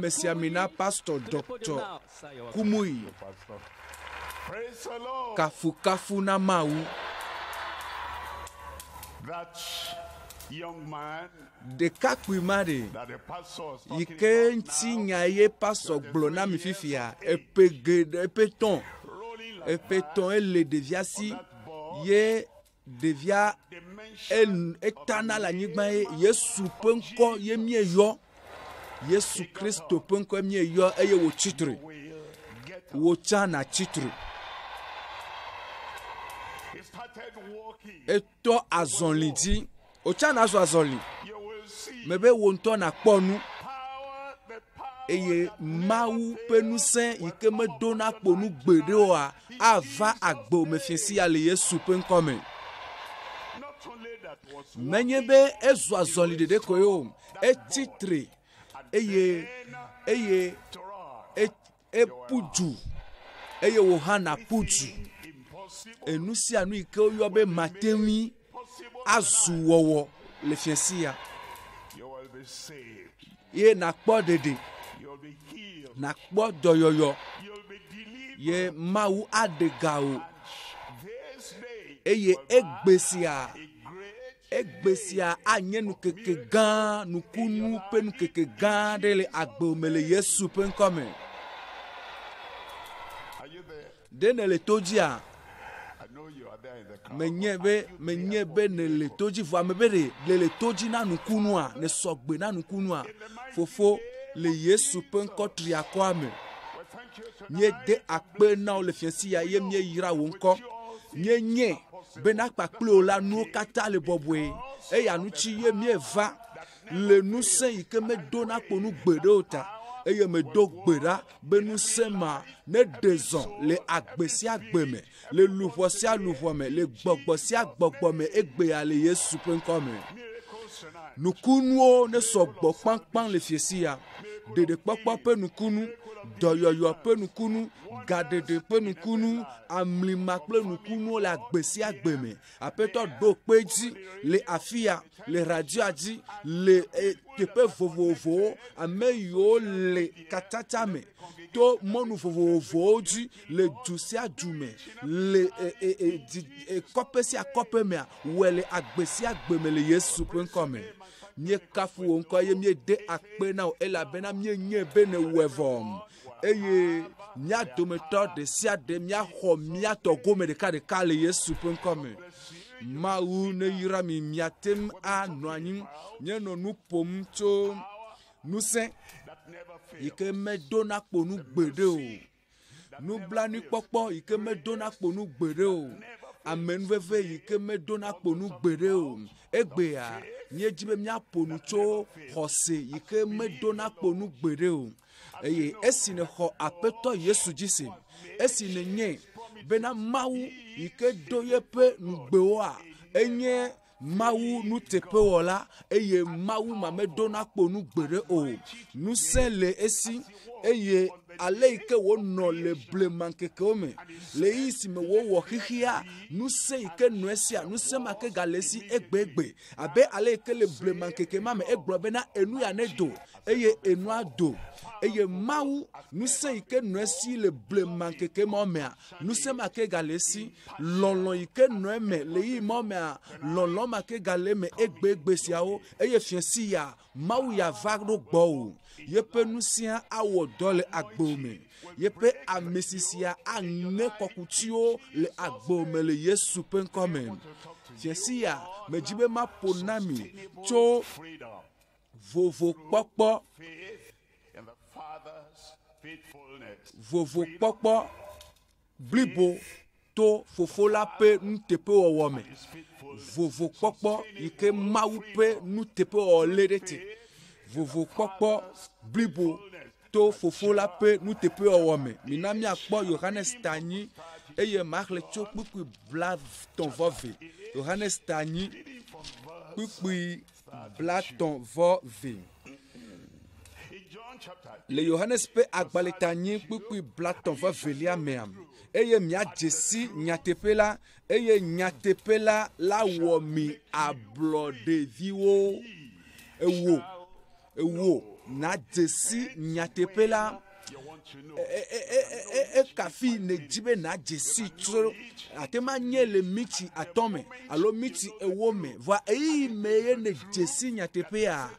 mesiamina pastor Dr. Kumui. Praise the Lord. Kafu kafu na mau. That young man De kakwimade. that the pastor was talking Yike about nti now, nyaye pastor glona mi fifia. Epeton. rolling like Epeton ele deviasi. that ball, Ye devia they mentioned etana la nyigba ye. Yesu penko ye mie yo. Yesu Kristo penko mie yo. Eye wo chitri. will get up. Wo chana chitri. He started walking. Eto azonli di. O chana zo azonli. You will see Mebe wonto na kponu. power, the power Eye that mawu penusen ike me dona kponu gbede oa ava agbo mefiesi ale Yesu penkome. not only that was Menye be ezu azonli dede koyo. Etitre. Eye epuju. Eye wohana puju. impossible, Enusi anu ike oyo be matemi possible, azuwowo le fiesi ya. you will be saved. Ye na kpo dede. You will be healed. Na kpo doyoyo. You will be delivered. Ye mawu adegao. This day, Eye egbesia. a great Egbesia anye nu keke gan nukunu pe nu keke gan de le agbo mele Yesu pe nkome. Are you there? De ne le toji a I know you are there in the crowd. menye be ne le toji vo amebe de le toji na nukunu a ne sogbe na nukunu a fofo le Yesu pe nko triako ame. Well, thank you tonight. Nye de akpe na o le fiesi ya ye mie yira wo nko. Nye be na kpakple o la nu kata le bobwe. E ya nu chi ye mie va le nu se ike me do na kponu gbede ota. E ye me do gbeda be nu se ma ne dezon le agbe si agbe me le luvo si aluvo me le gbogbo si agbogbo me egbe ya le Yesu pe nko me. Miracles tonight. Nukunu o ne sogbo kpankpan le fiesi ya. Dede kpokpo pe nukunu. Doyoyo pe nukunu. Gadede pe nukunu. Amlima pe nukunu le agbesi agbeme. Apeto do peji le afia le radio adi le tepe vovovo ameyo le katata me to monu vovovo di le dusi adume le kopesi akope me wele agbesi agbeme le Yesu pe nkome. Mie kafu onko ye mie de akpe na o elabena mie nye bene wevom. Eye mia dometo de sia de mia ho mia to gome de ka le Yesu pe nkome. Mawu ne yira mi miatem a noanyi nye no nu pom to nu se ike me dona kponu gbede o. Nu blani kpokpo ike me dona kponu gbede o. Amen veve ike me dona kponu gbede o. Egbe a nye jibe mia ponu to hose ike me dona kponu gbede o. Eye esi ne ho apeto Yesu jisi. Esi ne nye bena mawu ike doye pe nugbewa enye mawu nu tepe wola eye mawu mame dona kponu gbere o nu se le esi eye ale ike wo no le bleman keke ome le isi me wo hihia nu se ike nu esia nu se make galesi egbe abe ale ike le bleman keke mame egbro bena enu ya ne do eye enu ado eye mawu nu se ike nu esi le bleman keke momea nu se make galesi lolon ike nu eme le yi momea lolon make galeme egbe siawo eye fiensi ya mawu ya vagro gbo yepe nu sia awo dole agbome yepe amesisia anne kokutio le agbome le Yesu penkome fiensi ya mejibe ma ponami cho vovo popo In the Father's faithfulness. vovo popo blibo to fofola pe ntepe owome vovo popo ike mawu pe nutepe oledete vovo popo blibo to fofola pe nutepe owome minami akpo Yohanes Tanyi eye makle cho kpukpu blad ton vove Yohanes Tanyi kpukpu blad ton vove le Yohanes pe agbaleta kpukpu blaton va velia meam eye mia jesi nyatepela eye nyatepela la wo mi ablo de viwo ewo na jesi nyatepe la kafi ne jibe na jesi tro atema nye le miti atome alo miti ewome va meye ne jesi nyatepe a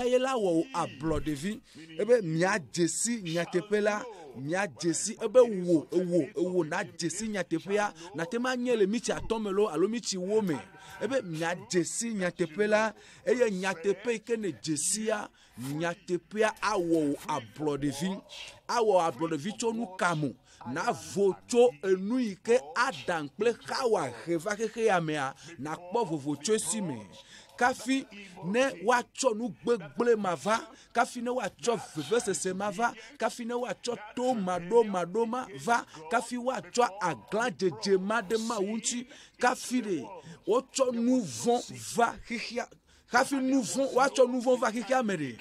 yela wo ablo de vie ebe mia jesi nyatepe la mia jesi ebe wo na jesi nyatepe a na tema nye le miti atome lo alo miti wome ebe mia jesi nyatepe la eye nyatepe ke ne jesi a nyatepe awo ablo de vie to nu kamu na vocho enu ike adan ple kawa heva keke ya mea na kpo vovocho si me kafi ne wacho nu gbegble mava kafi ne wacho vevesese mava kafi ne wacho to madoma va kafi wacho aglan jeje madema wunchi kafi de wacho nouvon va kika kafi nouvon wacho nouvon va kika mere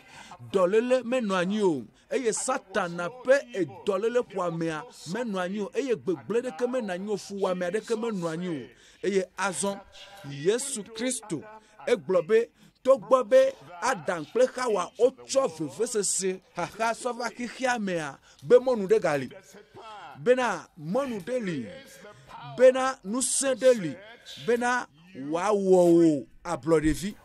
dolele menwanyi o eye satana pe e dolele poamea menwanyi o eye gbegble de ke menanyi o fuwa me de ke menwanyi o eye azon Yesu Kristo eglobe to gbobe adan ple kawa ocho vevesese haha sova kihia mea be monu de gali bena monu de li bena nusendeli bena wawo ablodevi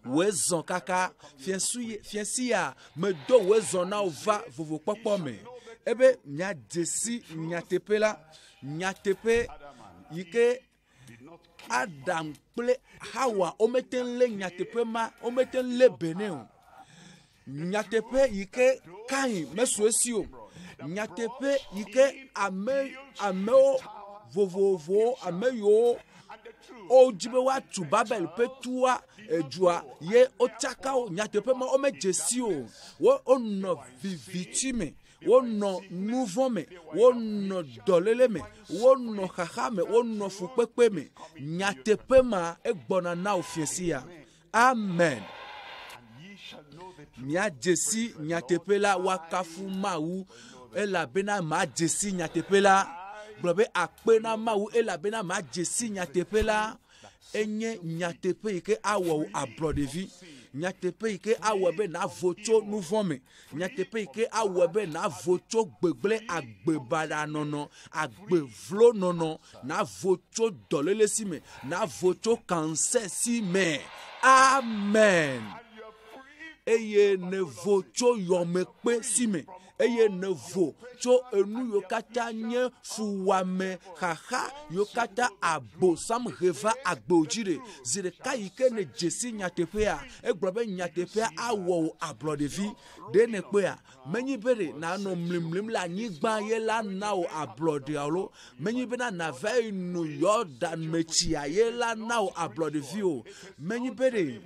wezon kaka fiensia me do wezon na ova vovo popo me ebe nya desi nyatepe yike Adam ple Hawa ometen le nyatepe ma ometen le beneo nyatepe yike Kain mesuesio nyatepe yike ameo vovovo ameyo o jibe wa tu Babel petua ejua ye otaka o nyatepe ma ome jesio wo ono vivitime wo no nouveau me wo no dolele me wo no haha me wo no fupepe me nyatepe ma egbona na ofiesia amen nya jesi nyatepe la wakafu mawu ela bena ma jesi nyatepe la blobe akpena mawu ela bena ma jesi nyatepe la enye nyatepe ike awo abrodevi nyatepe ike awebe na vocho nouvome nyatepe ike awebe na vocho gbegble agbebada nono agbevlo nono na vocho dolele sime na vocho cancer sime amen eye ne vocho yomekpe sime eye ne vo cho enu yokata nye fuwame haha yokata abo sam reva agbojire zire kayike ne jesi nyatepea eglobe nyatepea awo ablodevi de ne pea menyi bere na no mlimlim la nyigba ye la nao ablodialo menyi bena na ve nu Yordan mechia ye la nao ablodevi o menyi bere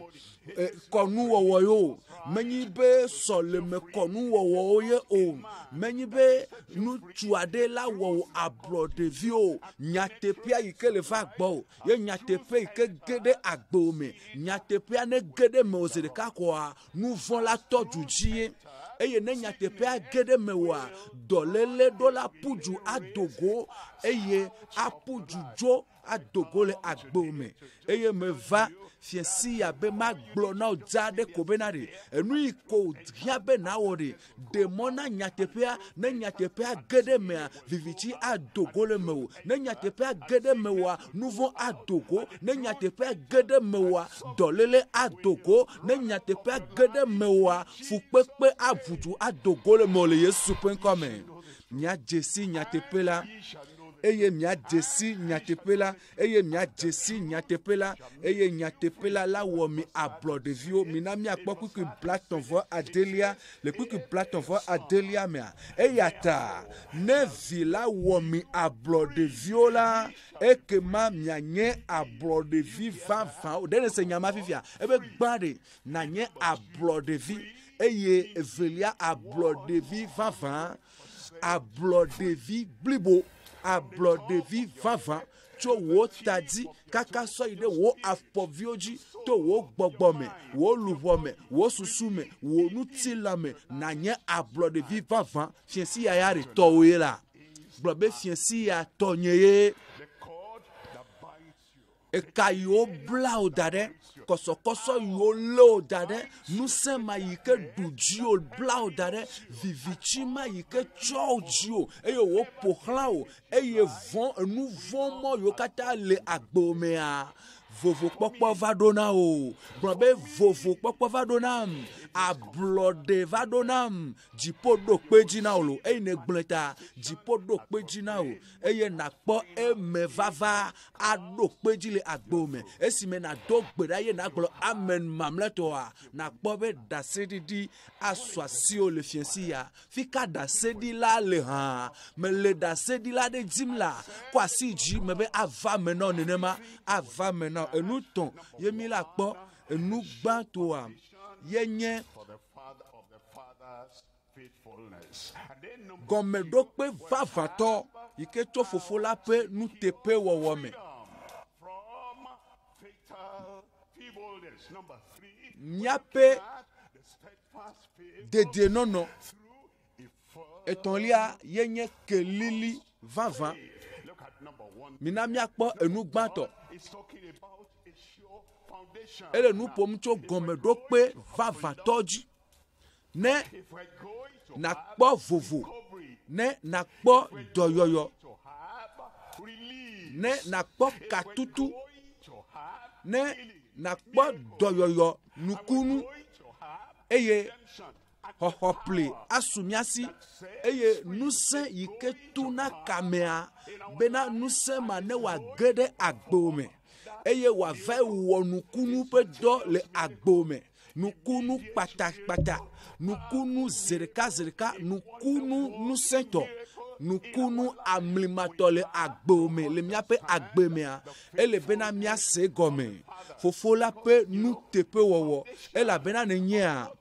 konu wo yo menyi be soleme konu wo ye o menyi be nu tuade la wo abrodevi o nyatepia ike le fa gbo ye nyatepe ike gede agbo me nyatepia ne gede me ozere kakwa nu von la todu ji eye ne nyatepia gede me wa dolele do la puju adogo eye apuju jo adogole agbo me eye me va fiesi ya be maglo na ojade kobenare enu iko hiabe na wori demona nyatepea na nyatepea gede me vivichi adogole mewo na nyatepea gede mewa nouveau adogo na nyatepea gede mewa dolele adogo na nyatepea gede mewa fupepe avudu adogole mole Yesu penkome nya jesi nyatepela eye mia jesi nyatepela eye mia jesi nyatepela eye nyatepela la wo mi ablodevio minami akpoku ki black tonvo Adelia le kuki black tonvo Adelia mea eyata ne vila wo mi ablodevio la ekema mia nye ablodevi va o dene se nyama fifia ebe gbade na nye ablodevi eye evelia ablodevi va ablodevi blibo ablodevi vava cho wo tadi kaka so ide wo afpovioji to wo gbogbome wo luvome wo susume wo nutilame na nye ablodevi vava fiensi ya yari towe la blobe fiensi ya tonyeye eka yiwo bla o da ɖe kɔsɔkɔsɔ yiwo lé o da ɖe nusẽ ma yi ke ɖu dzi o bla o da ɖe vivitsi ma yi ke tsɔ o dzi o eye wo ƒoxlã o eye enu vɔ̃ mɔ yiwo katã le agbo mea vovokpɔkpɔ va ɖo na o gblɔ be vovokpɔkpɔ va ɖo nam ablɔɖe va ɖo nam dziƒo ɖo kpe dzi na o lo eye ne gblẽ ta dziƒo ɖo kpe dzi na o eye nakpɔ eme vava aɖo kpe dzi le agbo me esime nado gbe ɖa eye nagblɔ amen mamlɛtɔa nakpɔ be ɖaseɖiɖi asɔ asi o le fiesi ya fika ɖaseɖi la le hã mele ɖaseɖi la ɖe dim la kɔ asi dzi me be ava me na nenema ava me na enu tɔn ye mi la kpɔ enu gbãtɔa ye nye gɔmeɖokpe vavãtɔ yi ke tso fofo la ƒe nuteƒe wɔwɔ me. Míaƒe dedienɔnɔ etɔ̃lia ye nye kelili vavã. Mina míakpɔ enu gbãtɔ. Ele nu ƒom tso gɔmeɖokpe vavãtɔ dzi. Ne nakpɔ vovo, ne nakpɔ dɔyɔyɔ, ne nakpɔ katutu, ne nakpɔ dɔyɔyɔ nukunu eye xɔxɔpli asu miasi eye nusẽ yi ke tuna kamea bena nusẽ ma ne wòage ɖe agbo me eye wòava wɔ nukunu ƒe dɔ le agbo me nukunu kpatakpata nukunu zeɖeka nukunu nusẽtɔ nukunu amlimatɔ le agbo me le míaƒe agbe mea ele bena míase gɔme fofo la ƒe nuteƒewɔwɔ elabena nenyea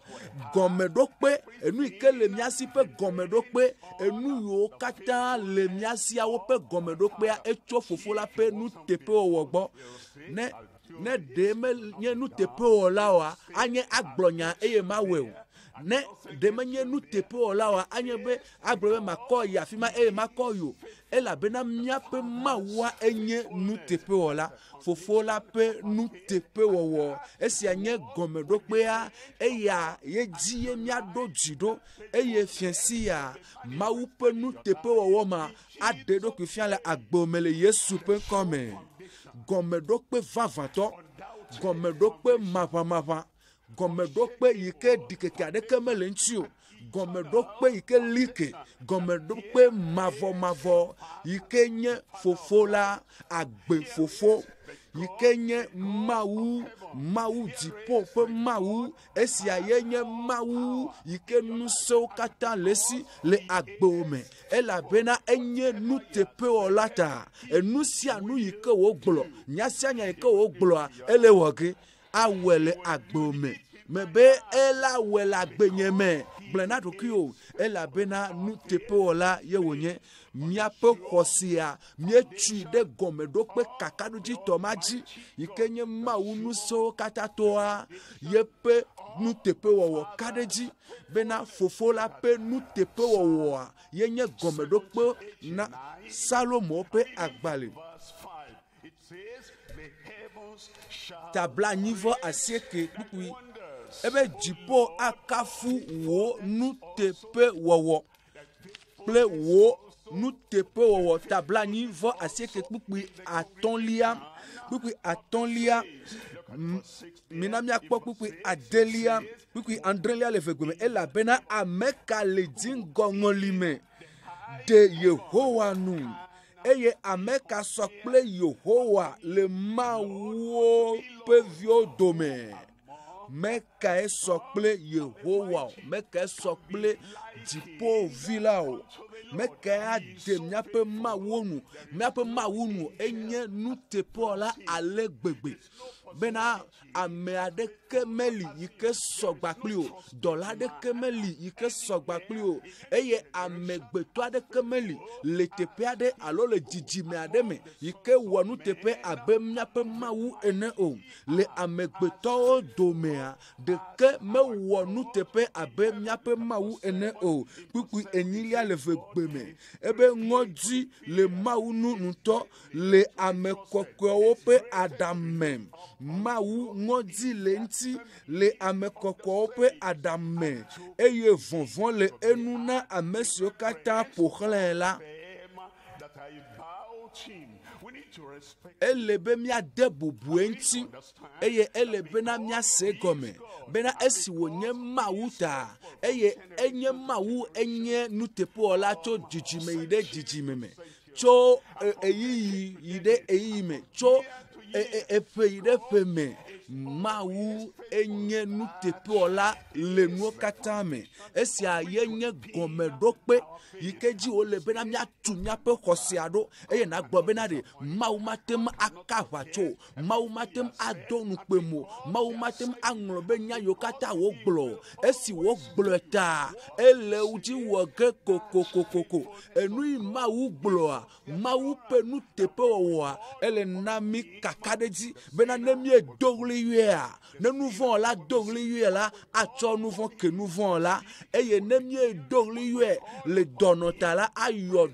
gɔmeɖokpe enu yi ke le míasi ƒe gɔmeɖokpe enu yiwo katã le míasiawo ƒe gɔmeɖokpea etso fofo la ƒe nuteƒewɔwɔ gbɔ ne ɖe menye nuteƒewɔla oa anye agblɔnya eye mawɔe o ne ɖe menye nuteƒewɔla oa anye be agblɔ be makɔ yi afi ma eye makɔ yi o elabena míaƒe Mawua enye nuteƒewɔla fofo la ƒe nuteƒewɔwɔ esia nye gɔmeɖokpea eya ye dzi ye míaɖo dzi ɖo eye fiasia Mawu ƒe nuteƒewɔwɔ ma aɖe ɖokui fia le agbo me le Yesu ƒe ŋkɔ me. Gɔmeɖokpe vavãtɔ, gɔmeɖokpe maʋamaʋã, gɔmeɖokpe yi ke ɖikeke aɖeke mele ŋuti o, gɔmeɖokpe yi ke like, gɔmeɖokpe mavɔmavɔ yi ke nye fofo la agbe fofo yi ke nye Mawu dziƒo ƒe Mawu esia ye nye Mawu yi ke nusẽwo katã le esi le agbo me elabena enye nuteƒewɔla ta enu sia nu yi ke wògblɔ nya sia nya yi ke wògblɔa ele wɔ ge awɔe le agbo me mebe ela wɔ le agbenye me gblẽ na ɖokui o elabena nuteƒewɔla ye wònye míaƒe xɔsia míetui ɖe gɔmeɖokpe kakaɖudzitɔ ma dzi yi ke nye Mawu nusẽwo katã toa yeƒe nuteƒewɔwɔ ka ɖe dzi bena fofo la ƒe nuteƒewɔwɔa ye nye gɔmeɖokpe na Salomo ƒe agbalẽ. Tablanyivɔ asieke kpukpui ebe dziƒo akafu wo nuteƒewɔwɔ kple wo nuteƒewɔwɔ tablanyivɔ asieke kpukpui atɔ̃lia mina míakpɔ kpukpui adelia kpukpui adrelia le vegbe me elabena ame ka le dziŋgɔŋɔli me de Yehowa nu eye ame ka sɔ kple Yehowa le Mawuwo ƒe viwo dome. Mekae sɔ kple Yehowa o, mekae sɔ kple dziƒovi la o, mekae ade míaƒe Mawu nu enye nuteƒewɔla ale gbegbe. bena ame aɖeke meli yi ke sɔgba kpli o, dɔla aɖeke meli yi ke sɔgba kpli o, eye amegbetɔ aɖeke meli le teƒe aɖe alo le dzidzime aɖe me yi ke wɔ nuteƒe abe míaƒe Mawu ene o. Le amegbetɔwo domea, ɖeke mewɔ nuteƒe abe míaƒe Mawu ene o. Kpukpui enyilia le vegbe me, ebe ŋɔdzi le Mawu nu ŋutɔ le ame kɔkɔewo ƒe aɖame. Mawu ŋɔdzi le ŋuti le ame kɔkɔewo ƒe aɖame, eye vɔvɔ̃ le enu na ame siwo katã ƒo xlãe la. Ele be míade bubu eŋuti, eye ele bena míase gɔme, bena esi wònye Mawu ta, eye enye Mawu enye nuteƒewɔla tso dzidzime yi ɖe dzidzime me, tso eyiyi yi ɖe eyiyi me, tso eƒe yi ɖe ƒe me. Mawu enye nuteƒewɔla le nuwo katã me. Esia ye nye gɔmeɖokpe yi ke dzi wòle bena míatu míaƒe xɔsia ɖo, eye nàgblɔ bena ɖe Mawu matem aka aʋatso, Mawu matem ado nukpemo, Mawu matem aŋlɔ be nya yiwo katã wògblɔ. Esi wògblɔe ta, ele dzi wɔ ge kokokokoko. Enu yi Mawu gblɔa, Mawu ƒe nuteƒewɔwɔa, ele na mi kaka ɖe dzi bena ne miedo ɣli yɔa, ne nu vɔ̃ la do ɣli yɔa la, atsɔ nu vɔ̃ ke nu vɔ̃ la, eye ne miedo ɣli yɔe le dɔnɔ ta la, ayɔ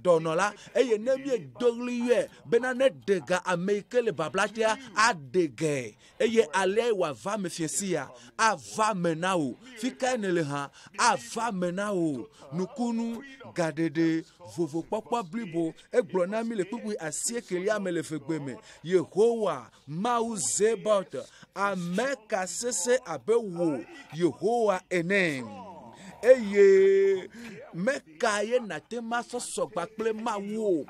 dɔnɔ la, eye ne miedo ɣli yɔe bena ne ɖega ame yi ke le babla tea aɖegae, eye alea wòava me fiesia, ava me na wo. Fi kae ne le hã, ava me na wo. Nukunu, gaɖeɖe, vovokpɔkpɔ blibo, egblɔ na mi le kpukpui asiekelia me le vegbe me. Yehowa, Mawu Zebaot, ame ka sese abe wo, Yehowa ene. Eye meka ye nate ma sɔsɔgba kple Mawu o.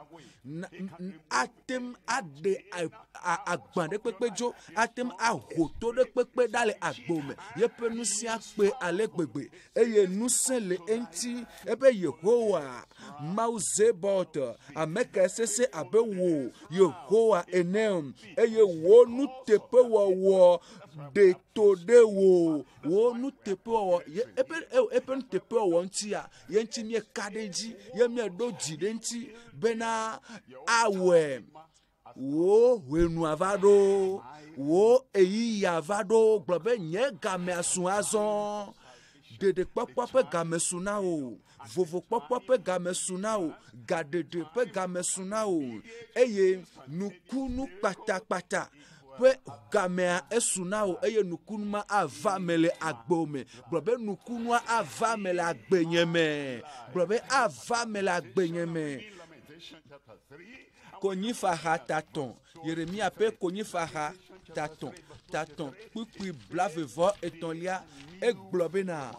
Atem aɖe agba ɖe kpekpe dzo, atem ahoto ɖe kpekpe ɖa le agbo me, yeƒe nusia kpe ale gbegbe, eye nusẽ le eŋuti, ebe Yehowa, Mawu Zebaot, ame ka sese abe wo, Yehowa ene, eye wo nuteƒewɔwɔ de to ɖe wo nuteƒewɔwɔ, eƒe nuteƒewɔwɔ ŋutia, ye ŋuti mieka ɖe dzi, ye mieɖo dzi ɖe ŋuti bena awɔe. Wo hwenua va ɖo, wo eyiyia va ɖo, gblɔ be nye game asu azɔ. Ɖeɖekpɔkpɔ ƒe game su na wo, vovokpɔkpɔ ƒe game su na wo, gaɖeɖe ƒe game su na wo, eye nukunu kpatakpata ƒe gamea esu na wo, eye nukunu ma ava me le agbo me. Gblɔ be nukunua ava me le agbenye me. Gblɔ be ava me le agbenye me. Konyifaha tatɔn, Yeremia ƒe konyifaha tatɔn, kpukpui blavevɔ etɔ̃lia, egblɔ bena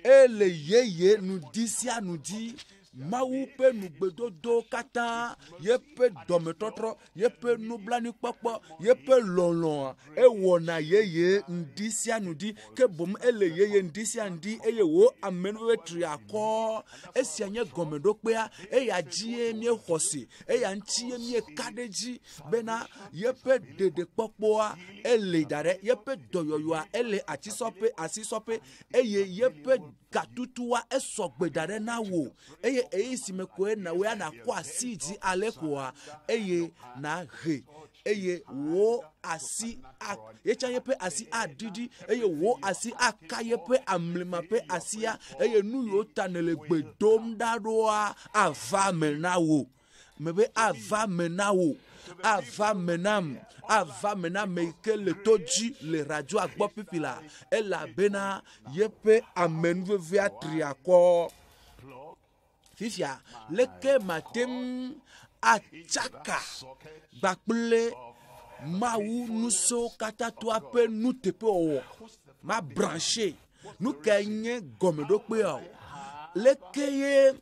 ele yeye nudi sia nudi, Mawu ƒe nugbedodo katã, yeƒe dɔmetɔtrɔ, yeƒe nublanuikpɔkpɔ, yeƒe lɔlɔa, ewɔna yeye ŋdi sia ŋdi, ke bom ele yeye ŋdi sia ŋdi, eye wo amenuveve tri akɔ. Esia nye gɔmeɖokpea, eya dzie miexɔsi, eya ŋutie mieka ɖe dzi bena yeƒe ɖeɖekpɔkpɔa ele da ɖe, yeƒe dɔyɔyɔa ele asisɔƒe, eye yeƒe gatutua esɔgbe da ɖe na wo, eye eyi si me koe na woe nakɔ asi dzi ale koa, eye na he, eye wo asi yetsã yeƒe asi aɖiɖi, eye wo asi aka yeƒe amlima ƒe asia, eye nu yiwo ta ne le gbe dom ɖa ɖoa ava me na wo, me be ava me na wo. Ava me nam, ava me na me ke le to dzi le radioa gbɔ pipi la, elabena yeƒe amenuvevea tri akɔ. Fifia, leke matem atsaka gbakple Mawu nuso katã toa ƒe nuteƒewɔwɔ, ma branché, nu ke nye gɔmeɖokpea o. lekeye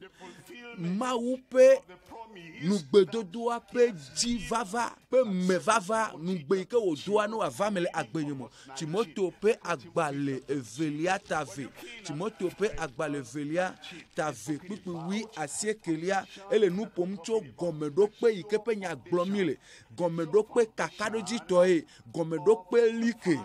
mawu pe the promise nugbedodoa pe dzi vava pe me vava nugbe yi ke wòdoa ne wòava me le agbenye me. Timoto pe agbale evelia tave. Timoto pe agbale evelia tave kpikpiwi asiekelia ele nu ƒom tso gɔmeɖokpe yi ke pe nya gblɔm mi le. Gɔmeɖokpe kakaɖodzitɔe, gɔmeɖokpe like.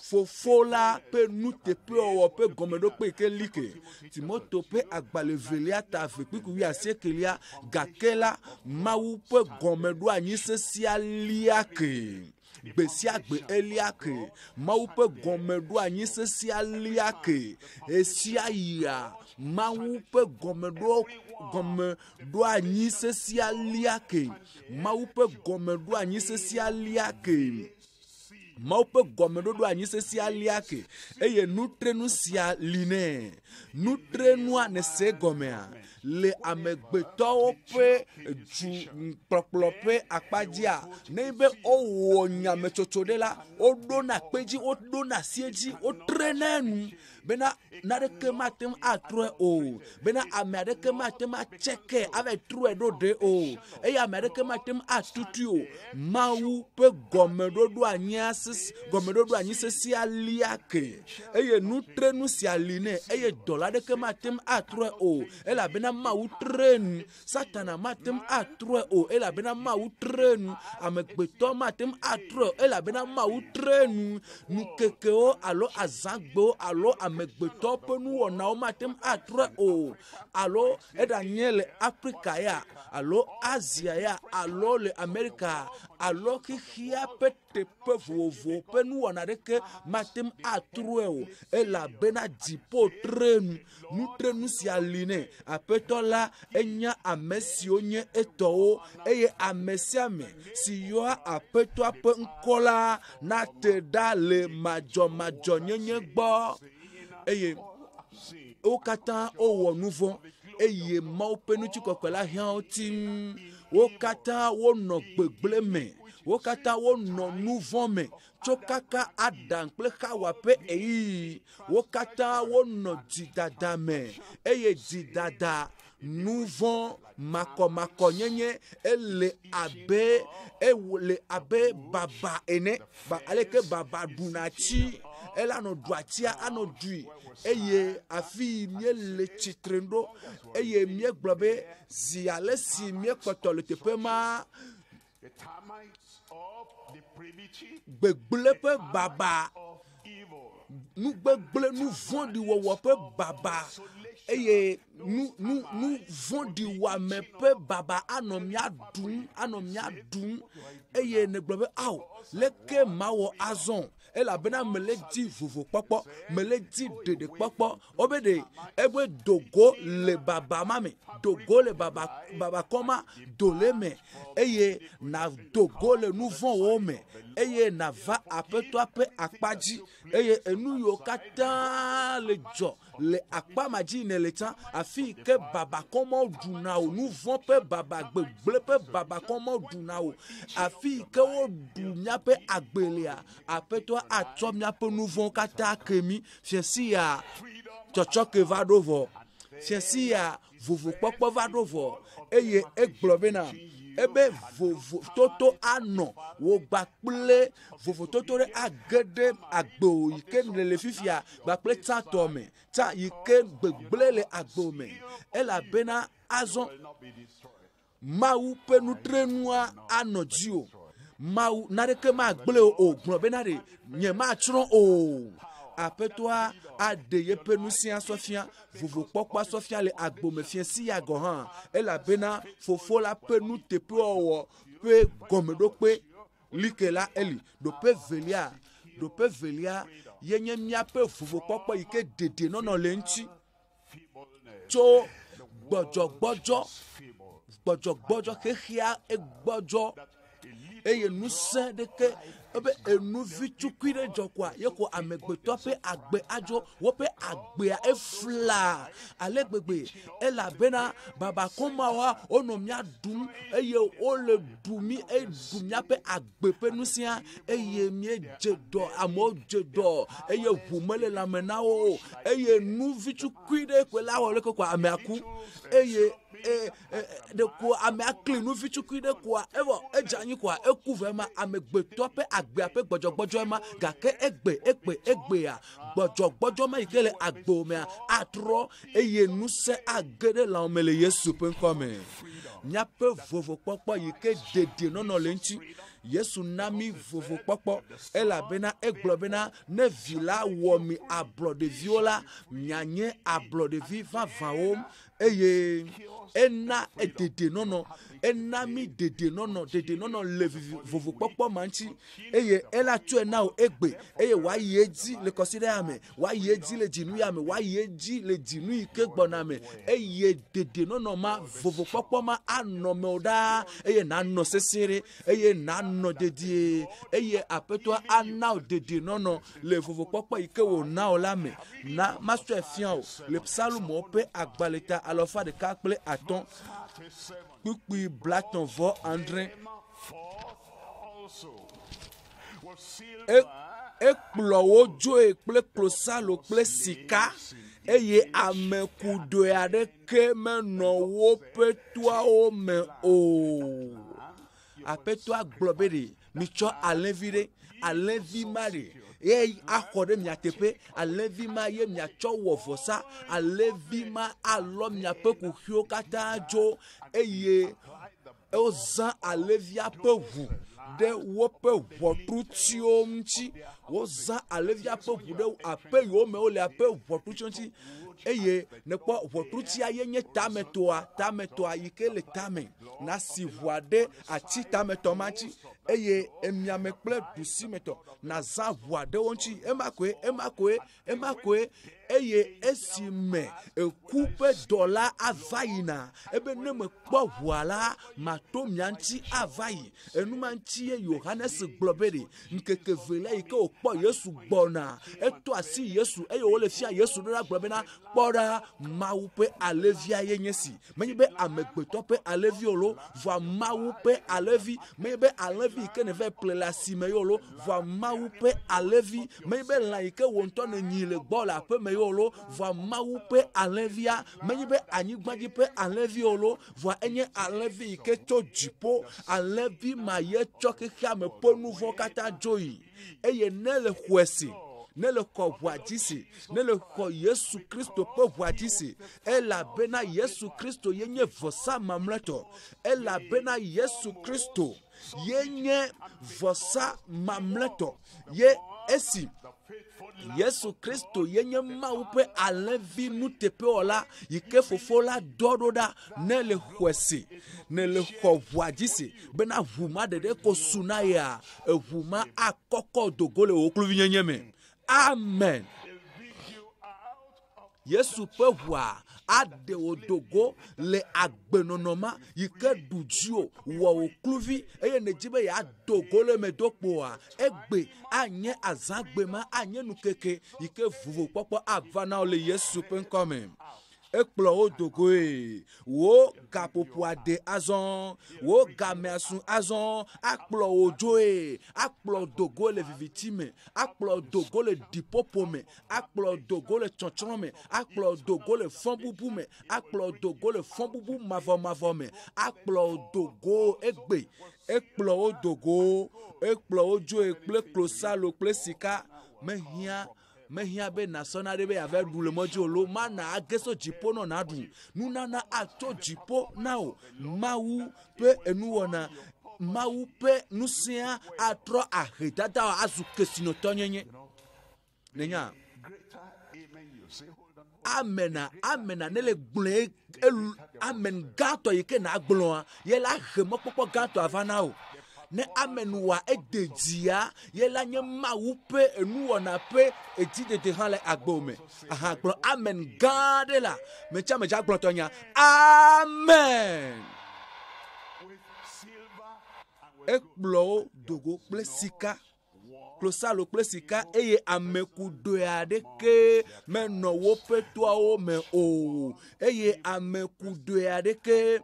Fofo la pe nuteƒewɔwɔ pe gɔmeɖokpe yi ke like. Timoto pe agbale evelia tave kpikpiwi asiekelia gake la Mawu pe gɔmeɖo anyi sesia lia ke. Gbe sia gbe elia ke. Mawu pe gɔmeɖo anyi sesia lia ke. Esia yia Mawu pe gɔmeɖo anyi sesia lia ke. Mawu pe gɔmeɖo anyi sesia lia ke. Mawu pe gɔmeɖoɖo anyi sesia lia ke. Eye nutrenu sia li nɛ. Nutrenua ne se gɔmea le amegbetɔwo ƒe kplɔkplɔ ƒe akpadzia ne be wowɔ nyametsotso ɖe la woɖona kpedzi woɖona sie dzi wotrena nu bena naɖeke matem atrɔe o bena ame aɖeke matem atseke ava trɔe ɖo ɖe o eye ame aɖeke matem atutui o. Mawu ƒe gɔmeɖoɖo anyi sesia lia ke eye nutrenu sia li nɛ eye dɔla aɖeke matem atrɔe o elabena Mawu trenu. Satana matem atrɔe o elabena Mawu trenu. Amegbetɔ matem atrɔe o elabena Mawu trenu. Nukekewo alo azãgbewo alo amegbetɔ ƒe nuwɔnawo matem atrɔe o alo eɖanye le Afrika ya alo Asia ya alo le Amerika alo xixia ƒe teƒe vovovo ƒe nuwɔna ɖeke matem atrɔe o elabena dziƒo trenu. Nutrenu sia li nɛ. Aƒetɔ la enya ame siwo nye etɔwo eye ame sia ame si yɔa aƒetɔa ƒe ŋkɔ la nate ɖa le madzɔmadzɔnyenye gbɔ eye wo katã wowɔ nu vɔ̃ eye Mawu ƒe ŋutikɔkɔe la hiã wo tim. Wo katã wonɔ gbegblẽ me. Wo katã wonɔ nu vɔ̃ me tso kaka Adam kple Hawa ƒe eyi. Wo katã wonɔ dzidada me eye dzidada nu vɔ̃ makɔmakɔ nyenye ele abe baba ene aleke baba ɖuna tsi ela nɔ ɖu atsia anɔ ɖui eye afi míele tsitre ɖo eye míegblɔ be zi ale si míekpɔtɔ le teƒe ma the termites of the primitive gbegblẽ ƒe baba of evil. nugbegblẽ nu vɔ̃ɖi wɔwɔ ƒe baba eye nu vɔ̃ɖi wɔame ƒe baba anɔ mía ɖum eye ne gblɔ be awo leke mawɔ azɔ elabena mele di vovokpɔkpɔ mele di ɖeɖekpɔkpɔ wobe ɖe ebe dogo le baba ma me dogo le baba kɔma do le me eye na dogo le nu vɔ̃wo me eye nava aƒetɔa ƒe akpadzi eye enu yiwo katã le dzɔ le akpa ma dzi ne le tsã afi ke baba kɔmɔ ɖuna o nu vɔ̃ ƒe baba gbegblẽ ƒe baba kɔmɔ ɖuna o afi ke wo ɖu míaƒe agbelea aƒetɔa atsɔ míaƒe nu vɔ̃wo katã ke mi fiesi ya tsɔtsɔke va ɖo vɔ fiesi ya vovokpɔkpɔ va ɖo vɔ eye egblɔ bena ebe vovototo anɔ wo gbakple vovototo ɖe age ɖe agbo yi ke le fifia gbakple tsãtɔ me tsã yi ke gbegblẽ le agbo me elabena azɔ Mawu ƒe nutrenua anɔ dzi o. Mawu naɖeke magblẽ o gblɔ bena ɖe nye matsrɔ̃ o. Aƒetɔa aɖe yeƒe nusia sɔfia vovokpɔkpɔa sɔfia le agbome fiesi ya gɔ hã elabena fofo la ƒe nuteƒewɔwɔ ƒe gɔmeɖokpe like la eli ɖoƒe velia yenye míaƒe vovokpɔkpɔ yi ke dedienɔnɔ le eŋuti tso gbɔdzɔgbɔdzɔ xexea egbɔdzɔ eye nusẽ ɖeke ebe enu vitsukui ɖe dzɔ koa yeko amegbetɔ ƒe agbe adzo woƒe agbea efla ale gbegbe elabena babakɔmawoa wonɔ mía ɖum eye wole ɖu mí eɖu míaƒe agbe ƒe nusia eye míedze dɔ amewo dze dɔ eye ʋu mele lãme na wo eye nu vitsukui ɖe koe la wɔ leke koa amea ku eye de ko ame akli nu vitsukui ɖe koa evɔ edze anyi koa eku vɛ ma amegbetɔ ƒe agbea ƒe gbɔdzɔgbɔdzɔ ma gake egbea gbɔdzɔgbɔdzɔ ma yi ke le agbewo mea atrɔ eye ŋusẽ age ɖe lãwo me le Yesu ƒe ŋkɔ me míaƒe vovokpɔkpɔ yi ke dedienɔnɔ le ŋuti Yesu na mi vovokpɔkpɔ elabena egblɔ bena ne vi la wɔ mi ablɔɖeviwo la mianye ablɔɖevi vavãwo eye ena dedienɔnɔ ena mi dedienɔnɔ le vovokpɔkpɔ ma ŋuti eye ela tɔe na wo egbe eye wòayi edzi le kɔsiɖa me wòayi edzi le dzinu ya me wòayi edzi le dzinu yi ke gbɔna me eye dedienɔnɔ ma vovokpɔkpɔ ma anɔ mewo ɖaa eye nanɔ sesẽ ɖe eye nanɔ dedie eye aƒetɔa ana wo dedienɔnɔ le vovokpɔkpɔ yi ke wòna wo la me na masɔe fia o le psalumo ƒe agbalẽta 105 kpukpui blatɔ̃ andre ekplɔ wo dzoe kple klosalo kple sika eye ame kudoe aɖeke menɔ woƒe toawo me o. Aƒetɔa gblɔ be ɖe mitsɔ alẽvi ɖe alẽvi ma ɖe ye axɔ ɖe mia teƒe alẽvi ma ye miatsɔ wɔ vɔsa alẽvi ma alɔ miaƒe kuxiwo katã dzo eye wozã alẽvia ƒe ʋu ɖe woƒe ʋɔtrutiwo ŋuti wozã alẽvia ƒe ʋu ɖe aƒe yiwo me wole aƒe ʋɔtrutiwo ŋuti eye nekpɔ ʋɔtrutia ye nye tametɔa yi ke le tame na si ʋua ɖe ati tametɔ ma ŋuti eye emiame kple ɖusimetɔ na zã ʋua ɖewo ŋuti ema koe eye esime eku ƒe dɔ la ava yina ebe ne mekpɔ ʋua la mato mia ŋuti ava yi enuma ŋuti ye Yohanes gblɔ be ɖe ŋkeke velia yi ke wòkpɔ Yesu gbɔna eto asi Yesu eye wole fia Yesu ɖo la gblɔ bena kpɔ ɖa Mawu ƒe alẽvia ye nye si menye be amegbetɔ ƒe alẽvi o lo vɔa Mawu ƒe alẽvi menye be alẽvi yi ke ne va ple le asime yo lo vɔa Mawu ƒe alẽvi menye be lã yi ke wo ŋutɔ ne nyi le gbɔ le aƒe me yo lo vɔa Mawu ƒe alẽvia menye be anyigbadzi ƒe alẽvi o lo vɔa enye alẽvi yi ke tso dziƒo alẽvi ma ye tsɔ xexea me ƒe nu vɔ katã dzo yi eye ne le xɔe si ne le xɔ ʋua dzi si ne le xɔ Yesu Kristo ƒe ʋua dzi si elabena Yesu Kristo ye nye vɔsa mamlɛtɔ elabena Yesu Kristo ye nye vɔsa mamlɛtɔ ye esi Yesu Kristo ye nye Mawu ƒe alẽvi nuteƒewɔla yi ke fofo la dɔ ɖo ɖa ne le xɔe si ne le xɔ ʋua dzi si bena ʋu ma ɖeɖe ko su na yea eʋu ma akɔkɔ dogo le wò kluvi nyenye me. Amen. Yesu ƒe ʋua aɖe wò dogo le agbenɔnɔma yi ke ɖu dzi o wɔ wò kluvi eye ne dzi be yeadogo le me do kpoa egbe anye azãgbe ma anye nukeke yi ke vuvokpɔkpɔ ava na wo le Yesu ƒe ŋkɔ me. Ekplɔ wo dogoe wo gaƒoƒoa de azɔ wo gameasu azɔ akplɔ wo dzoe akplɔ dogo le viviti me akplɔ dogo le ɖiƒoƒo me akplɔ dogo le tsɔtsrɔ̃ me akplɔ dogo le fɔbubu me akplɔ dogo le fɔbubu mavɔmavɔ me akplɔ dogo egbe ekplɔ wo dogo ekplɔ wo dzoe kple klosalo kple sika mehia be nasɔna ɖe be yava ɖu le mɔdzi o lo mana age so dziƒo nɔ na ɖu nunana atso dziƒo na o Mawu ƒe enuwɔna Mawu ƒe nusẽa atrɔ ahedada azu kesinɔtɔnyenye nenya amena ne le gblẽ amen gãtɔ yi ke na gblɔa ye la he mɔkpɔkpɔ gãtɔ ava na o ne amenua ede dzia ye la nye Mawu ƒe enuwɔna ƒe edidede hã le agbo me aha gblɔ amen gã ɖe la metsa gblɔtɔ nya amen. Ekplɔ wo dogo kple sika klosalo kple sika eye amekudo aɖeke menɔ woƒe toawo me o eye amekudo aɖeke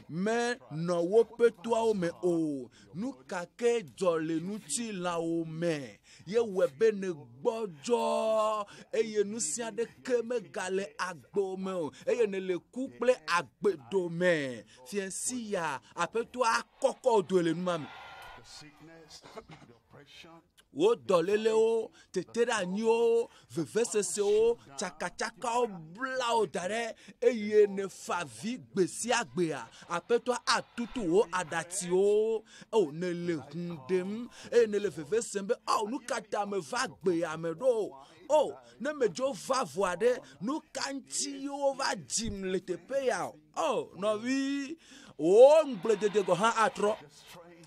menɔ woƒe toawo me o. Nu kake dzɔ le ŋutilãwo me ye wɔe be ne gbɔdzɔ eye nu sia ɖeke megale agbewo me o eye ne le ku kple agbedome fiesi ya aƒetɔ akɔkɔ do le numa me. The sickness, the oppression, Wo dɔlélewo, teteɖeanyiwo, vevesesewo, tsakatsakawo bla wo da ɖe eye ne fa vi gbe sia gbea aƒetɔ atutu wo aɖatiwo o ne le hun ɖem eye ne le veve sem be o nu ka ta me va gbea me ɖo o ne me dzo va vo aɖe nu ka ŋuti wo va dzim le teƒe ya o nɔvi wo ŋugbledede gɔ hã atrɔ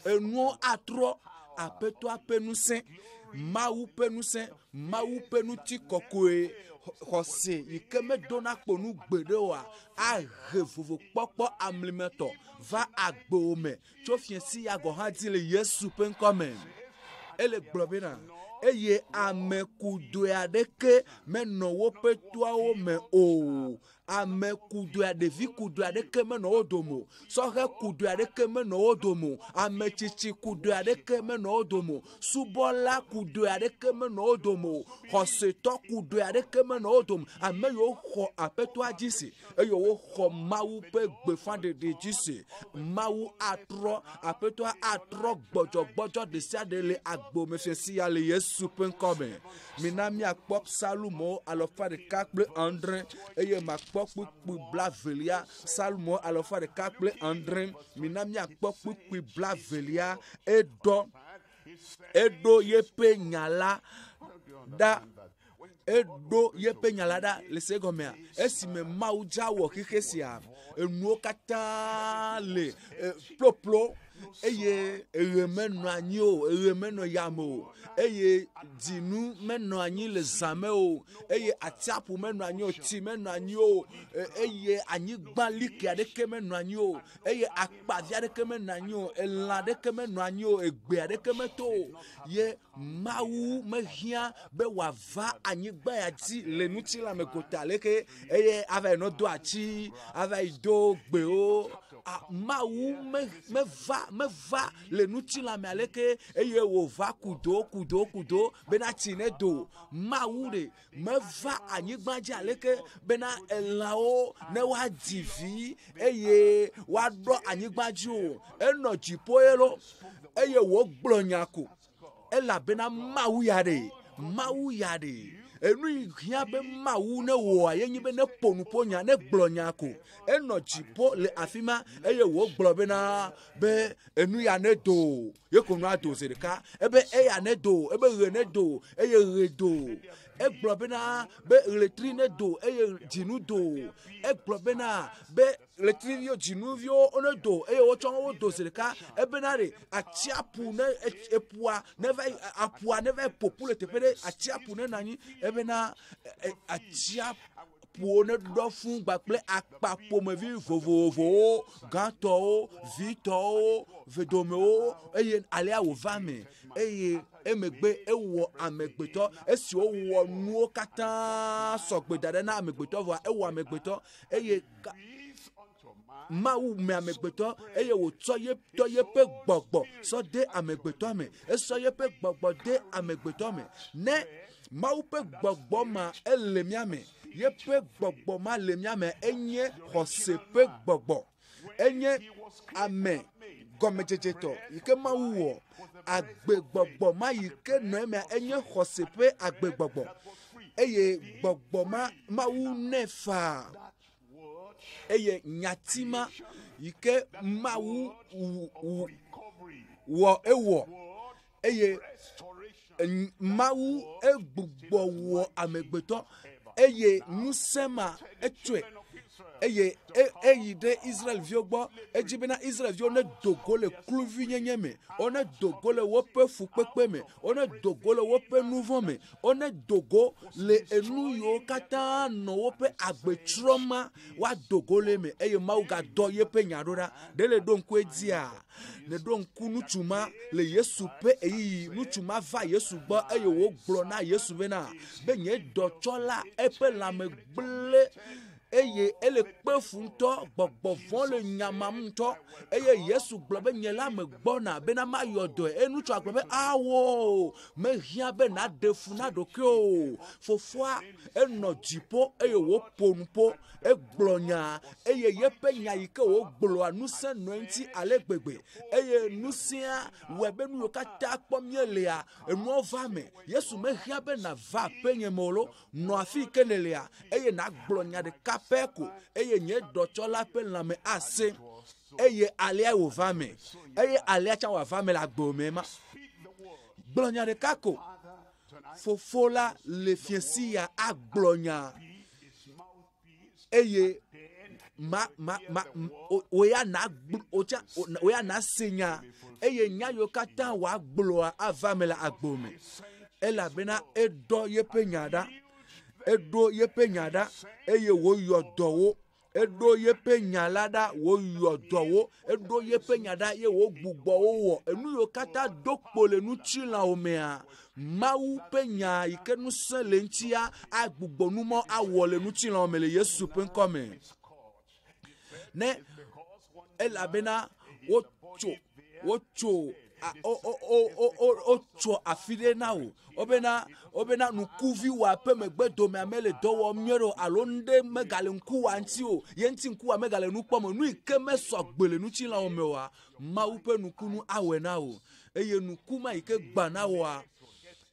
enuwo atrɔ aƒetɔa ƒe ŋusẽ Mawu ƒe ŋusẽ Mawu ƒe ŋuti kɔkɔe xɔse yi ke medona kpo nu gbeɖe oa ahe vovokpɔkpɔ amlimetɔ va agbewo me tso fiesi ya gɔ hã dzi le Yesu ƒe ŋkɔ me. Ele gblɔ bena eye ame kudo aɖeke menɔ woƒe toawo me o. Ame kudo ɖevi kudo aɖeke menɔ wo dome o. Sɔhe kudo aɖeke menɔ wo dome o. Ame tsitsi kudo aɖeke menɔ wo dome o. Subɔla kudo aɖeke menɔ wo dome o. Xɔsetɔ kudo aɖeke menɔ wo dome. Ame yiwo xɔ aƒetɔa dzi se eye woxɔ Mawu ƒe gbeƒãɖeɖe dzi se. Mawu atrɔ aƒetɔa atrɔ gbɔdzɔgbɔdzɔ ɖe sia ɖe le agbo me fiesi ya le Yesu ƒe ŋkɔ me. Mina miakpɔ Psalumo 109 eye makpɔ kpukpui 20 Psalumo 109 mina miakpɔ kpukpui 20 eɖo yeƒe nya la ɖa eɖo yeƒe nya la ɖa le se gɔmea esime Mawu dza wɔ xixe sia enuwo katã le ploplo eye eɣe menɔ anyi o eɣe menɔ yame o eye dzinu menɔ anyi le zã me o eye atiaƒu menɔ anyi o tsi menɔ anyi o eye anyigba like aɖeke menɔ anyi o eye akpavi aɖeke menɔ anyi o elã aɖeke menɔ anyi o egbe aɖeke meto o ye Mawu mehiã be wòava anyigba ya dzi le ŋutilã me gota leke eye ava yi nɔ do ati ava yi do gbewo. Mawu meva le ŋutilã me aleke eye wòva kudo bena tsi ne do. Mawu ɖe meva anyigba dzi aleke bena elãwo ne woadzi vi eye woaɖɔ anyigba dzi o. Enɔ dziƒo ye lo eye wògblɔ nya ko elabena Mawu ya ɖe. Enu yi hiã be Mawu ne wɔa ye nyi be ne ƒo nu ƒo nya ne gblɔ nya ko enɔ dziƒo le afi ma eye wògblɔ bena be enu ya ne do ye ko nua do zi ɖeka ebe eya ne do ebe ɣe ne do eye ɣe do egblɔ bena be ɣletri ne do eye dzinu do egblɔ bena be ɣletriviwo dzinuviwo ne do eye wotsɔ wo do zi ɖeka ebena ɖe atsiaƒu ne eƒua ne va aƒua ne va ƒoƒu le teƒe ɖe atsiaƒu ne nɔ anyi ebena atsiaƒuwo ne ɖɔ fũu gbakple akpa ƒomevi vovovowo gãtɔwo vitɔwo vedomewo eye alea wòva me eye emegbe ewɔ amegbetɔ esi wowɔ nuwo katã sɔgbe da ɖe na amegbetɔ vɔa ewɔ amegbetɔ eye Mawu me amegbetɔ eye wòtsɔ yeƒe gbɔgbɔ sɔ de amegbetɔ me esɔ yeƒe gbɔgbɔ de amegbetɔ me ne Mawu ƒe gbɔgbɔ ma ele mía me yeƒe gbɔgbɔ ma le mía me enye xɔse ƒe gbɔgbɔ enye ame gɔmedzedzetɔ yi ke Mawu wɔ agbegbɔgbɔ ma yi ke nɔ emea enye xɔse ƒe agbegbɔgbɔ eye gbɔgbɔ ma Mawu ne faa eye nyatima yi ke Mawu wɔ eye Mawu egbugbɔ wɔ amegbetɔ eye ŋusẽ ma etsɔe eye eyi de Israel viogbo ejibena Israel vio ne dogo le kluvi nyenye me one dogo le wope fukpekpe me one dogo le wope nuvo me one dogo le enu yo kata no wope agbetroma wa dogo le me eye mau ga do yepe nyadora de le donku edia ne donku nutuma le Yesu pe eyi nutuma va Yesu gbo eye wo gblo na Yesu bena be nye dochola epe lame gble eye ele pe funto gbogbo von le nyamamto eye Yesu gbobe nyela me gbona be na mayodo enu twa gbobe awo me hia be na defu na dokyo fofua eno jipo eye wo ponpo egblonya eye yepe nya yike wo gblo anu se nti alegbegbe eye nusia webe nu yokata kpomielea enu ova me Yesu me hia be na va penyemolo no afi kenelea eye na gblonya de peko eye nye dochola pe lame ase eye alia wo vame eye alia cha wa vame la gbome ma gblonya de kako fofola le fiesia agblonya eye oya na senya eye nya yo kata wa gbloa avame la agbome ela bena edo yepenyada edo yepenyada eye wo yodowo edo yepenyalada wo yodowo edo yepenyada ye wo gbugbo wo enu yo kata dokpole nu chila omea mawu penya ikenu sele ntia agbugbo nu mo awole nu chila omele Yesu penkome ne elabena wocho ocho afide na o obena nukuvi wa pe megbedo me amele dowo miero alonde megale nku wa nti o yenti nku wa megale nu pomo nu ikeme sogbele nu chila omewa ma upe nukunu awe na o eye nukuma ike gba na wa